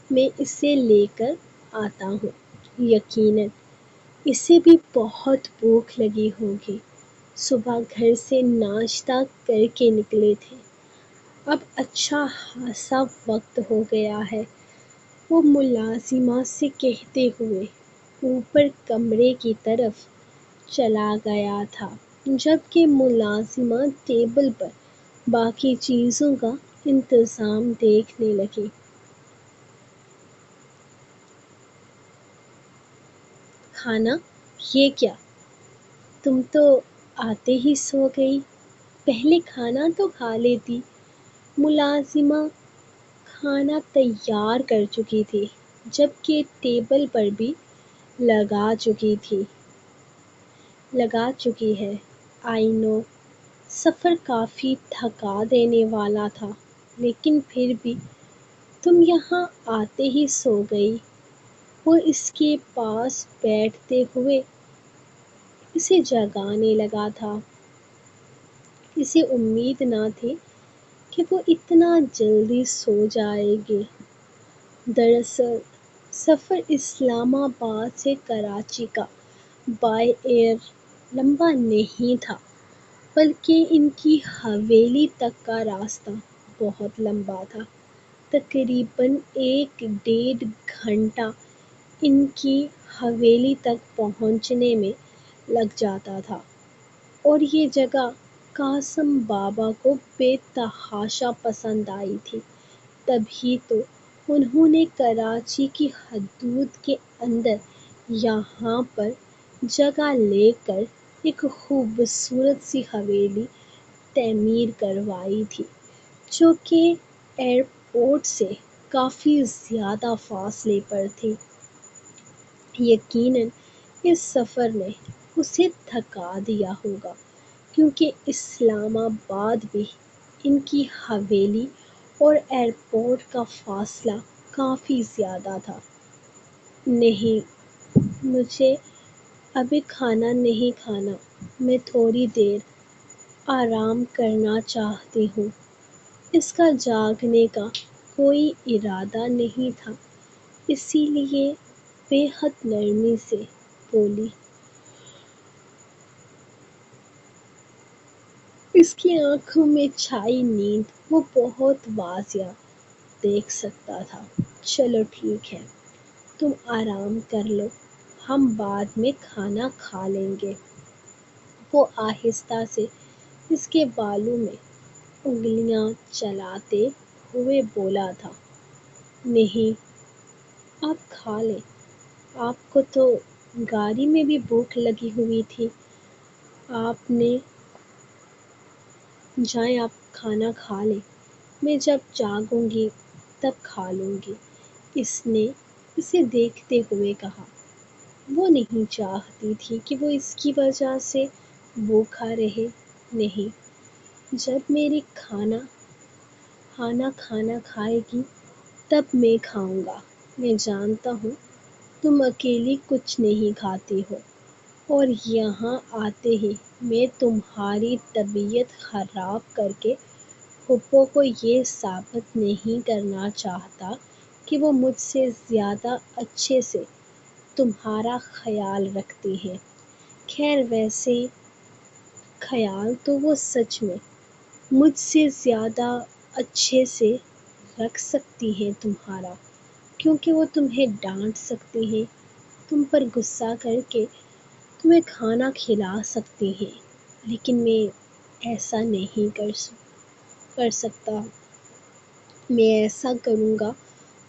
میں اسے لے کر آتا ہوں۔ یقیناً اسے بھی بہت بھوک لگی ہوگی، صبح گھر سے ناشتہ کر کے نکلے تھے، اب اچھا خاصا وقت ہو گیا ہے۔ وہ ملازمہ سے کہتے ہوئے اوپر کمرے کی طرف چلا گیا تھا، جبکہ ملازمہ ٹیبل پر باقی چیزوں کا انتظام دیکھنے لگی۔ کھانا؟ یہ کیا، تم تو آتے ہی سو گئی، پہلے کھانا تو کھا لیتی۔ ملازمہ کھانا تیار کر چکی تھی، جبکہ ٹیبل پر بھی لگا چکی ہے۔ آئی نو سفر کافی تھکا دینے والا تھا، لیکن پھر بھی تم یہاں آتے ہی سو گئی۔ وہ اس کے پاس بیٹھتے ہوئے اسے جگانے لگا تھا۔ اسے امید نہ تھی کہ وہ اتنا جلدی سو جائے گی۔ دراصل سفر اسلام آباد سے کراچی کا بائی ایئر لمبا نہیں تھا، بلکہ ان کی حویلی تک کا راستہ بہت لمبا تھا۔ تقریباً 1.5 گھنٹہ ان کی حویلی تک پہنچنے میں لگ جاتا تھا، اور یہ جگہ قاسم بابا کو بے تحاشا پسند آئی تھی، تبھی تو انہوں نے کراچی کی حدود کے اندر یہاں پر جگہ لے کر ایک خوبصورت سی حویلی تعمیر کروائی تھی، جو کہ ایئرپورٹ سے کافی زیادہ فاصلے پر تھی۔ یقیناً اس سفر نے اسے تھکا دیا ہوگا، کیونکہ اسلام آباد بھی ان کی حویلی اور ایئرپورٹ کا فاصلہ کافی زیادہ تھا۔ نہیں، مجھے ابھی کھانا نہیں کھانا، میں تھوڑی دیر آرام کرنا چاہتی ہوں۔ اس کا جاگنے کا کوئی ارادہ نہیں تھا، اسی لیے بے حد نرمی سے بولی۔ اس کی آنکھوں میں چھائی نیند وہ بہت واضح دیکھ سکتا تھا۔ چلو ٹھیک ہے، تم آرام کر لو، ہم بعد میں کھانا کھا لیں گے۔ وہ آہستہ سے اس کے بالوں میں انگلیاں چلاتے ہوئے بولا تھا، نہیں، آپ کھا لیں، آپ کو تو گاڑی میں بھی بھوک لگی ہوئی تھی، آپ نے جائیں آپ کھانا کھا لیں، میں جب جاگوں گی تب کھا لوں گی، اس نے اسے دیکھتے ہوئے کہا۔ وہ نہیں چاہتی تھی کہ وہ اس کی وجہ سے بھوکا رہے۔ نہیں، جب میری کھانا کھائے گی تب میں کھاؤں گا۔ میں جانتا ہوں تم اکیلی کچھ نہیں کھاتی ہو، اور یہاں آتے ہی میں تمہاری طبیعت خراب کر کے پھپھو کو یہ ثابت نہیں کرنا چاہتا کہ وہ مجھ سے زیادہ اچھے سے تمہارا خیال رکھتی ہیں۔ خیر ویسے خیال تو وہ سچ میں مجھ سے زیادہ اچھے سے رکھ سکتی ہیں تمہارا، کیونکہ وہ تمہیں ڈانٹ سکتی ہیں، تم پر غصہ کر کے تمہیں کھانا کھلا سکتی ہیں، لیکن میں ایسا نہیں کر سکتا۔ میں ایسا کروں گا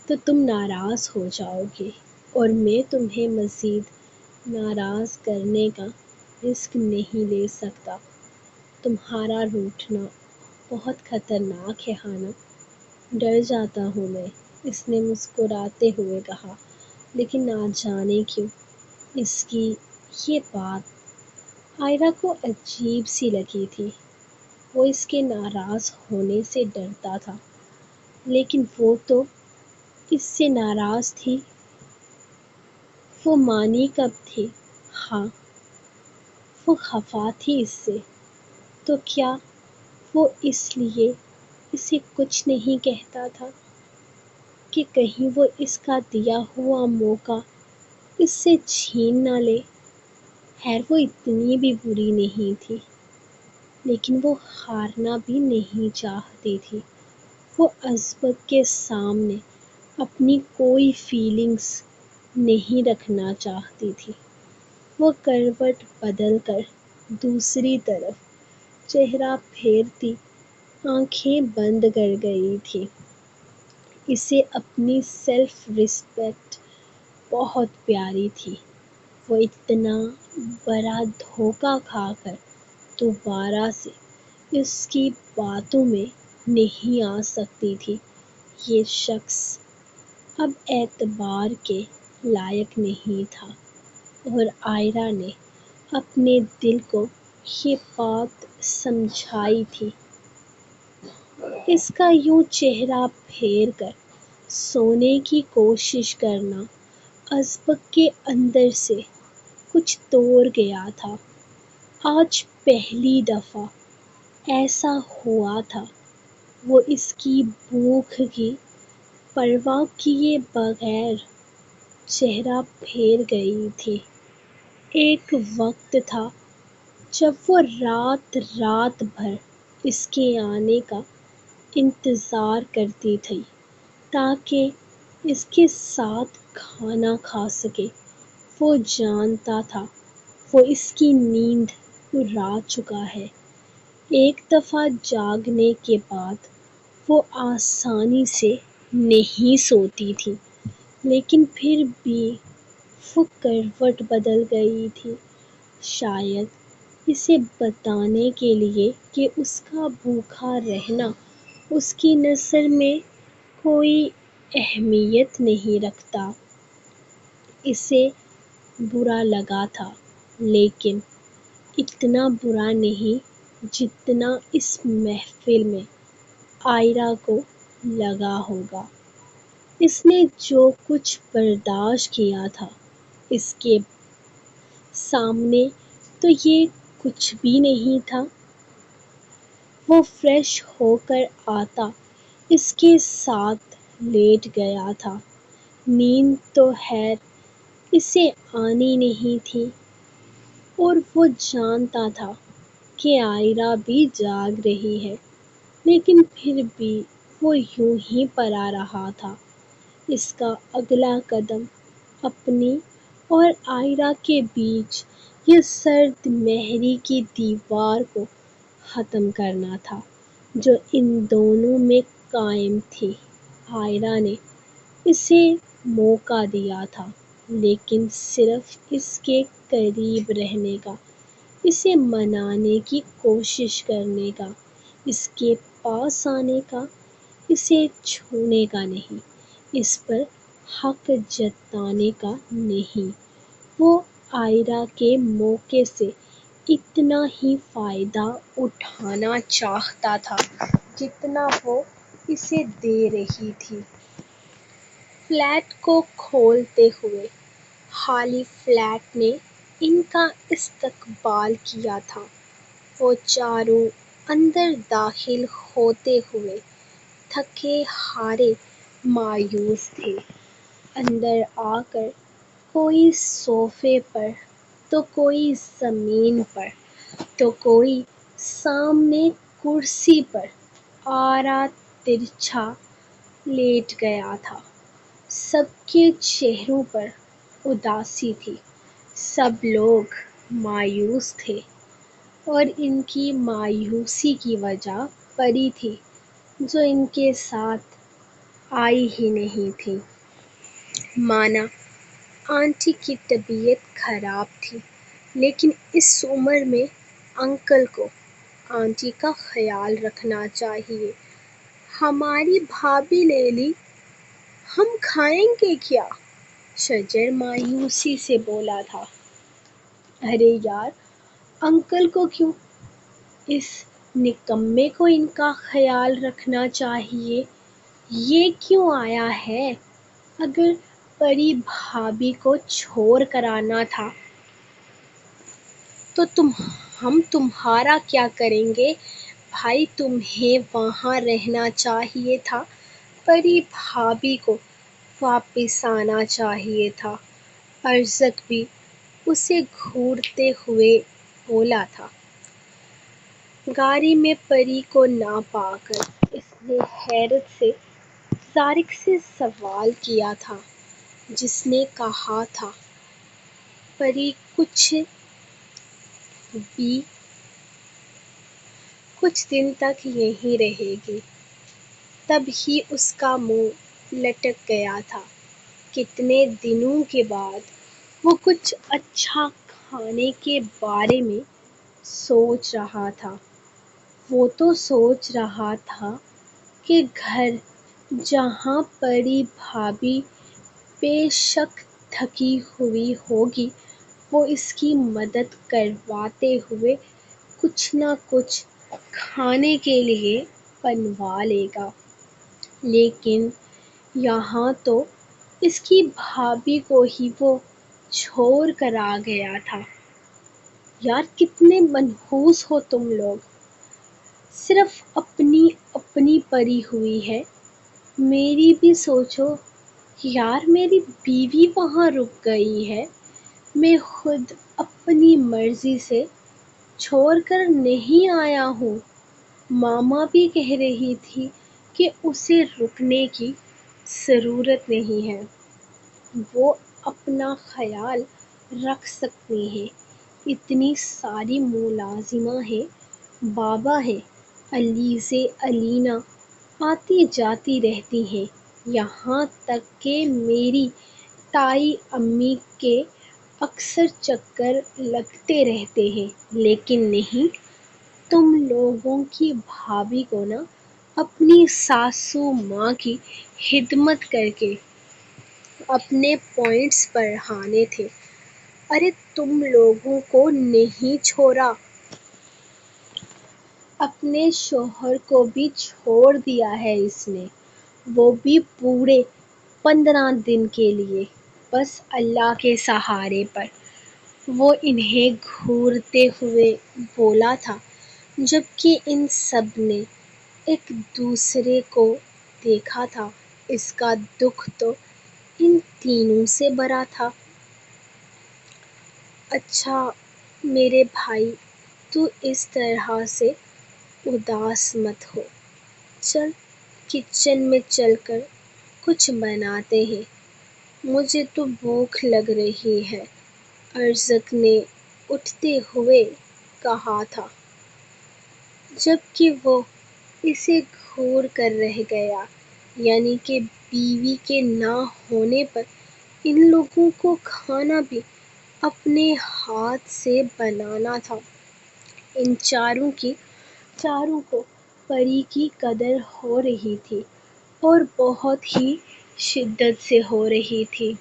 تو تم ناراض ہو جاؤ گے، اور میں تمہیں مزید ناراض کرنے کا رسک نہیں لے سکتا۔ تمہارا روٹھنا بہت خطرناک ہے ہانا، ڈر جاتا ہوں میں، اس نے مسکراتے ہوئے کہا، لیکن نہ جانے کیوں اس کی یہ بات آئرہ کو عجیب سی لگی تھی۔ وہ اس کے ناراض ہونے سے ڈرتا تھا، لیکن وہ تو اس سے ناراض تھی۔ وہ مانی کب تھی؟ ہاں، وہ خفا تھی اس سے، تو کیا وہ اس لیے اسے کچھ نہیں کہتا تھا کہ کہیں وہ اس کا دیا ہوا موقع اس سے چھین نہ لے؟ خیر وہ اتنی بھی بری نہیں تھی، لیکن وہ ہارنا بھی نہیں چاہتی تھی۔ وہ ازبک کے سامنے اپنی کوئی فیلنگز نہیں رکھنا چاہتی تھی۔ وہ کروٹ بدل کر دوسری طرف چہرہ پھیرتی آنکھیں بند کر گئی تھی۔ اسے اپنی سیلف رسپیکٹ بہت پیاری تھی۔ وہ اتنا بڑا دھوکہ کھا کر دوبارہ سے اس کی باتوں میں نہیں آ سکتی تھی۔ یہ شخص اب اعتبار کے لائق نہیں تھا، اور آئرہ نے اپنے دل کو یہ بات سمجھائی تھی۔ اس کا یوں چہرہ پھیر کر سونے کی کوشش کرنا ازبک کے اندر سے کچھ توڑ گیا تھا۔ آج پہلی دفعہ ایسا ہوا تھا۔ وہ اس کی بھوک کی پرواہ کیے بغیر چہرہ پھیر گئی تھی۔ ایک وقت تھا جب وہ رات رات بھر اس کے آنے کا انتظار کرتی تھی تاکہ اس کے ساتھ کھانا کھا سکے۔ وہ جانتا تھا وہ اس کی نیند اڑا چکا ہے۔ ایک دفعہ جاگنے کے بعد وہ آسانی سے نہیں سوتی تھی، لیکن پھر بھی وہ کروٹ بدل گئی تھی، شاید اسے بتانے کے لیے کہ اس کا بھوکا رہنا اس کی نظر میں کوئی اہمیت نہیں رکھتا۔ اسے برا لگا تھا، لیکن اتنا برا نہیں جتنا اس محفل میں آئرہ کو لگا ہوگا۔ اس نے جو کچھ برداشت کیا تھا اس کے سامنے تو یہ کچھ بھی نہیں تھا۔ وہ فریش ہو کر آتا اس کے ساتھ لیٹ گیا تھا۔ نیند تو خیر اسے آنی نہیں تھی، اور وہ جانتا تھا کہ آئرہ بھی جاگ رہی ہے، لیکن پھر بھی وہ یوں ہی پڑا رہا تھا۔ اس کا اگلا قدم اپنی اور آئرہ کے بیچ یہ سرد مہری کی دیوار کو ختم کرنا تھا جو ان دونوں میں قائم تھی۔ آئرہ نے اسے موقع دیا تھا، لیکن صرف اس کے قریب رہنے کا، اسے منانے کی کوشش کرنے کا، اس کے پاس آنے کا، اسے چھونے کا نہیں، اس پر حق جتانے کا نہیں۔ وہ آئرہ کے موقع سے اتنا ہی فائدہ اٹھانا چاہتا تھا جتنا وہ اسے دے رہی تھی۔ فلیٹ کو کھولتے ہوئے خالی فلیٹ نے ان کا استقبال کیا تھا۔ وہ چاروں اندر داخل ہوتے ہوئے تھکے ہارے مایوس تھے۔ اندر آ کر کوئی صوفے پر تو کوئی زمین پر تو کوئی سامنے کرسی پر آرا ترچھا لیٹ گیا تھا۔ سب کے چہروں پر اداسی تھی، سب لوگ مایوس تھے، اور ان کی مایوسی کی وجہ پری تھی جو ان کے ساتھ آئی ہی نہیں تھی۔ مانا آنٹی کی طبیعت خراب تھی، لیکن اس عمر میں انکل کو آنٹی کا خیال رکھنا چاہیے۔ ہماری بھابھی لے لی، ہم کھائیں گے کیا؟ شجر مایوسی سے بولا تھا۔ ارے یار، انکل کو کیوں؟ اس نکمے کو ان کا خیال رکھنا چاہیے۔ یہ کیوں آیا ہے؟ اگر پری بھابھی کو چھوڑ کر آنا تھا تو ہم تمہارا کیا کریں گے؟ بھائی تمہیں وہاں رہنا چاہیے تھا، پری بھابھی کو واپس آنا چاہیے تھا۔ ارزق بھی اسے گھورتے ہوئے بولا تھا۔ گاڑی میں پری کو نہ پا کر اس نے حیرت سے طارق سے سوال کیا تھا، جس نے کہا تھا پری کچھ دن تک یہیں رہے گی۔ تب ہی اس کا منہ لٹک گیا تھا۔ کتنے دنوں کے بعد وہ کچھ اچھا کھانے کے بارے میں سوچ رہا تھا۔ وہ تو سوچ رہا تھا کہ گھر جہاں پری بھابھی بے شک تھکی ہوئی ہوگی، وہ اس کی مدد کرواتے ہوئے کچھ نہ کچھ کھانے کے لیے بنوا لے گا، لیکن یہاں تو اس کی بھابھی کو ہی وہ چھوڑ کر آ گیا تھا۔ یار کتنے منحوس ہو تم لوگ، صرف اپنی اپنی پری ہوئی ہے۔ میری بھی سوچو یار، میری بیوی وہاں رک گئی ہے، میں خود اپنی مرضی سے چھوڑ کر نہیں آیا ہوں۔ ماما بھی کہہ رہی تھی کہ اسے رکنے کی ضرورت نہیں ہے، وہ اپنا خیال رکھ سکتی ہیں۔ اتنی ساری ملازمہ ہیں، بابا ہے، علیزے علینا آتی جاتی رہتی ہیں، یہاں تک کہ میری تائی امی کے اکثر چکر لگتے رہتے ہیں، لیکن نہیں، تم لوگوں کی بھابھی کو نا اپنی ساسو ماں کی خدمت کر کے اپنے پوائنٹس بڑھانے تھے۔ ارے تم لوگوں کو نہیں چھوڑا، اپنے شوہر کو بھی چھوڑ دیا ہے اس نے، وہ بھی پورے 15 دن کے لیے، بس اللہ کے سہارے پر۔ وہ انہیں گھورتے ہوئے بولا تھا، جبکہ ان سب نے ایک دوسرے کو دیکھا تھا۔ اس کا دکھ تو ان تینوں سے بڑا تھا۔ اچھا میرے بھائی، تو اس طرح سے اداس مت ہو، چل کچن میں چل کر کچھ بناتے ہیں، مجھے تو بھوک لگ رہی ہے، ارزق نے اٹھتے ہوئے کہا تھا، جبکہ وہ اسے گھور کر رہ گیا، یعنی کہ بیوی کے نہ ہونے پر ان لوگوں کو کھانا بھی اپنے ہاتھ سے بنانا تھا۔ ان چاروں کو پری کی قدر ہو رہی تھی، اور بہت ہی شدت سے ہو رہی تھی۔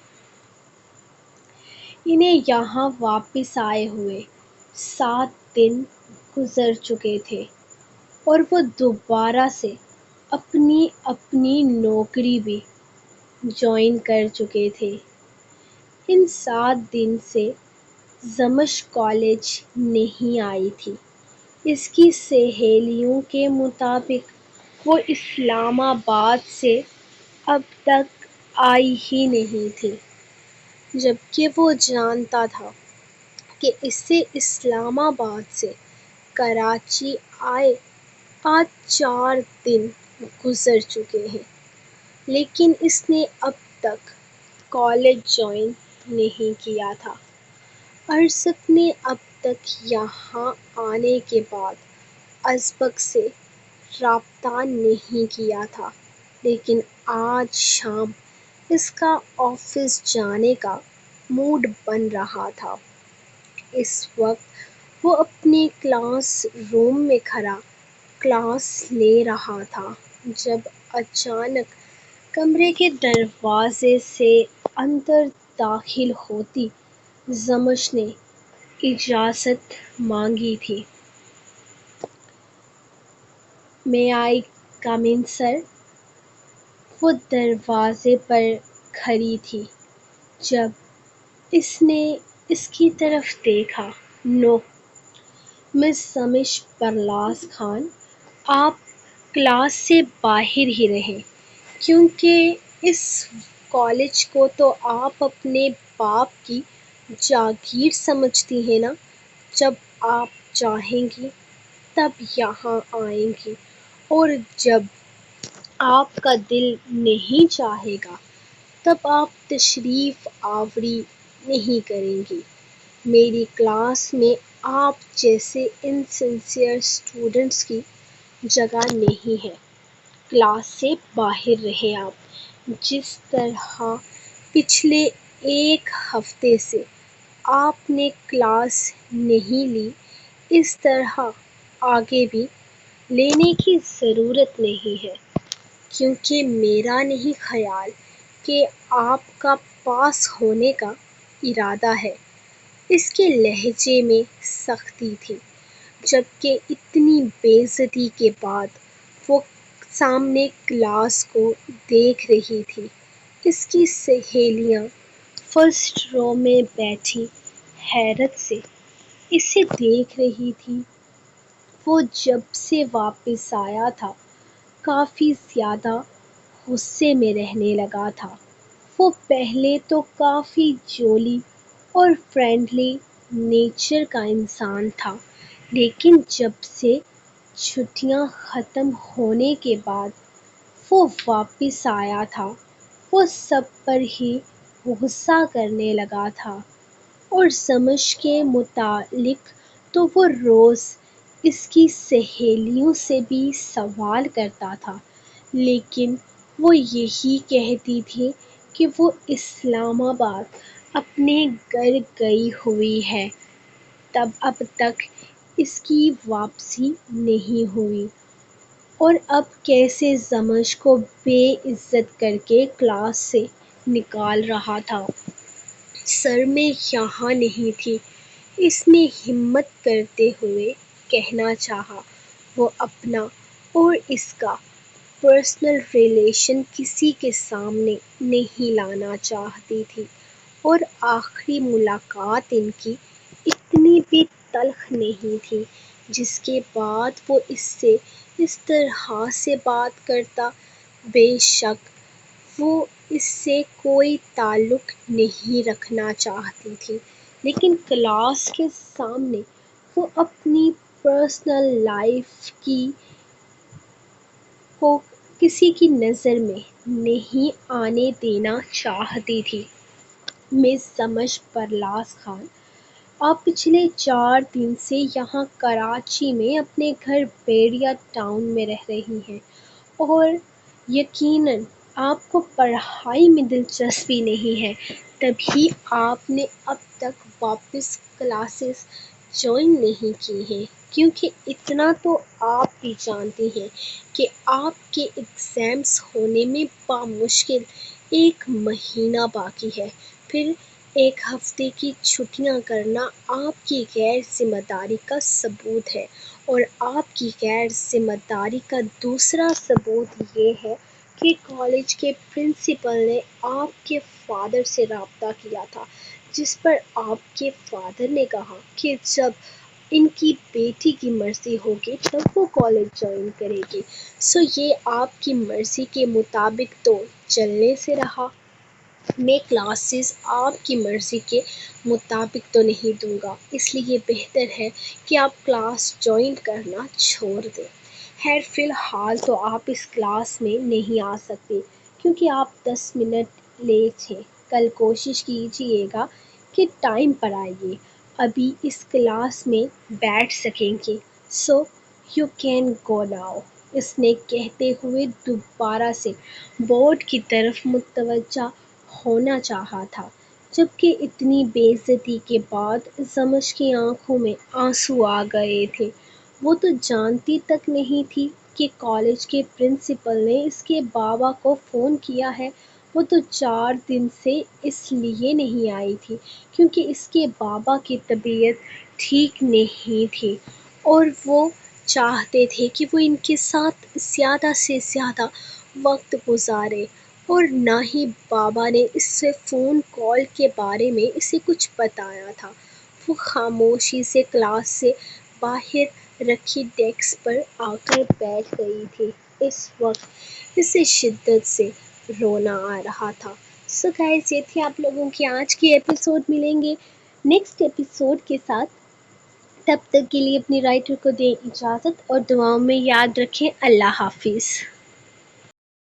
انہیں یہاں واپس آئے ہوئے 7 دن گزر چکے تھے، اور وہ دوبارہ سے اپنی نوکری بھی جوائن کر چکے تھے۔ ان 7 دن سے زمش کالج نہیں آئی تھی۔ اس کی سہیلیوں کے مطابق وہ اسلام آباد سے اب تک آئی ہی نہیں تھی، جبکہ وہ جانتا تھا کہ اسے اسلام آباد سے کراچی آئے آج 4 دن گزر چکے ہیں، لیکن اس نے اب تک کالج جوائن نہیں کیا تھا۔ ارشد نے اب تک یہاں آنے کے بعد ازبک سے رابطہ نہیں کیا تھا، لیکن آج شام اس کا آفس جانے کا موڈ بن رہا تھا۔ اس وقت وہ اپنے کلاس روم میں کھڑا کلاس لے رہا تھا جب اچانک کمرے کے دروازے سے اندر داخل ہوتی زمش نے اجازت مانگی تھی۔ "مے آئی کم ان سر؟" وہ دروازے پر کھڑی تھی جب اس نے اس کی طرف دیکھا۔ "نو مس زمش پرلاز خان، آپ کلاس سے باہر ہی رہیں، کیونکہ اس کالج کو تو آپ اپنے باپ کی جاگیر سمجھتی ہیں نا۔ جب آپ چاہیں گی تب یہاں آئیں گی، اور جب آپ کا دل نہیں چاہے گا تب آپ تشریف آوری نہیں کریں گی۔ میری کلاس میں آپ جیسے انسنسیئر اسٹوڈنٹس کی جگہ نہیں ہے۔ کلاس سے باہر رہیں آپ۔ جس طرح پچھلے 1 ہفتے سے آپ نے کلاس نہیں لی، اس طرح آگے بھی لینے کی ضرورت نہیں ہے، کیونکہ میرا نہیں خیال کہ آپ کا پاس ہونے کا ارادہ ہے۔ اس کے لہجے میں سختی تھی، جبکہ اتنی بے عزتی کے بعد وہ سامنے کلاس کو دیکھ رہی تھی۔ اس کی سہیلیاں فرسٹ رو میں بیٹھی حیرت سے اسے دیکھ رہی تھیں۔ وہ جب سے واپس آیا تھا کافی زیادہ غصے میں رہنے لگا تھا۔ وہ پہلے تو کافی جولی اور فرینڈلی نیچر کا انسان تھا، لیکن جب سے چھٹیاں ختم ہونے کے بعد وہ واپس آیا تھا، وہ سب پر ہی غصہ کرنے لگا تھا، اور زمش کے متعلق تو وہ روز اس کی سہیلیوں سے بھی سوال کرتا تھا، لیکن وہ یہی کہتی تھی کہ وہ اسلام آباد اپنے گھر گئی ہوئی ہے۔ اب تک اس کی واپسی نہیں ہوئی، اور اب کیسے زمش کو بے عزت کر کے کلاس سے نکال رہا تھا۔ "سر میں یہاں نہیں تھی"، اس نے ہمت کرتے ہوئے کہنا چاہا۔ وہ اپنا اور اس کا پرسنل ریلیشن کسی کے سامنے نہیں لانا چاہتی تھی، اور آخری ملاقات ان کی اتنی بھی تلخ نہیں تھی جس کے بعد وہ اس سے اس طرح سے بات کرتا۔ بے شک وہ اس سے کوئی تعلق نہیں رکھنا چاہتی تھی، لیکن کلاس کے سامنے وہ اپنی پرسنل لائف کو کسی کی نظر میں نہیں آنے دینا چاہتی تھی۔ "مس زمش پرلاز خان، آپ پچھلے 4 دن سے یہاں کراچی میں اپنے گھر بیڑیا ٹاؤن میں رہ رہی ہیں، اور یقیناً آپ کو پڑھائی میں دلچسپی نہیں ہے، تبھی آپ نے اب تک واپس کلاسز جوائن نہیں کی ہیں، کیونکہ اتنا تو آپ بھی جانتی ہیں کہ آپ کے ایگزامز ہونے میں بمشکل 1 مہینہ باقی ہے۔ پھر 1 ہفتے کی چھٹیاں کرنا آپ کی غیر ذمہ داری کا ثبوت ہے، اور آپ کی غیر ذمہ داری کا دوسرا ثبوت یہ ہے کہ کالج کے پرنسپل نے آپ کے فادر سے رابطہ کیا تھا، جس پر آپ کے فادر نے کہا کہ جب ان کی بیٹی کی مرضی ہوگی تب وہ کالج جوائن کرے گی۔ سو یہ آپ کی مرضی کے مطابق تو چلنے سے رہا۔ میں کلاسز آپ کی مرضی کے مطابق تو نہیں دوں گا، اس لیے بہتر ہے کہ آپ کلاس جوائن کرنا چھوڑ دیں۔ خیر فی الحال تو آپ اس کلاس میں نہیں آ سکتے کیونکہ آپ 10 منٹ لیٹ ہیں۔ کل کوشش کیجیے گا کہ ٹائم پر آئیے، ابھی اس کلاس میں بیٹھ سکیں گے۔ So you can go now, اس نے کہتے ہوئے دوبارہ سے بورڈ کی طرف متوجہ ہونا چاہا تھا، جبکہ اتنی بے عزتی کے بعد زمش کی آنکھوں میں آنسو آ گئے تھے۔ وہ تو جانتی تک نہیں تھی کہ کالج کے پرنسپل نے اس کے بابا کو فون کیا ہے۔ وہ تو 4 دن سے اس لیے نہیں آئی تھی کیونکہ اس کے بابا کی طبیعت ٹھیک نہیں تھی اور وہ چاہتے تھے کہ وہ ان کے ساتھ زیادہ سے زیادہ وقت گزارے، اور نہ ہی بابا نے اس سے فون کال کے بارے میں اسے کچھ بتایا تھا۔ وہ خاموشی سے کلاس سے باہر رکھی ڈیسک پر آ کر بیٹھ گئی تھی۔ اس وقت اسے شدت سے رونا آ رہا تھا۔ سو گائز، یہ تھی آپ لوگوں کی آج کی ایپیسوڈ۔ ملیں گے نیکسٹ ایپیسوڈ کے ساتھ، تب تک کے لیے اپنی رائٹر کو دیں اجازت اور دعاؤں میں یاد رکھیں۔ اللہ حافظ۔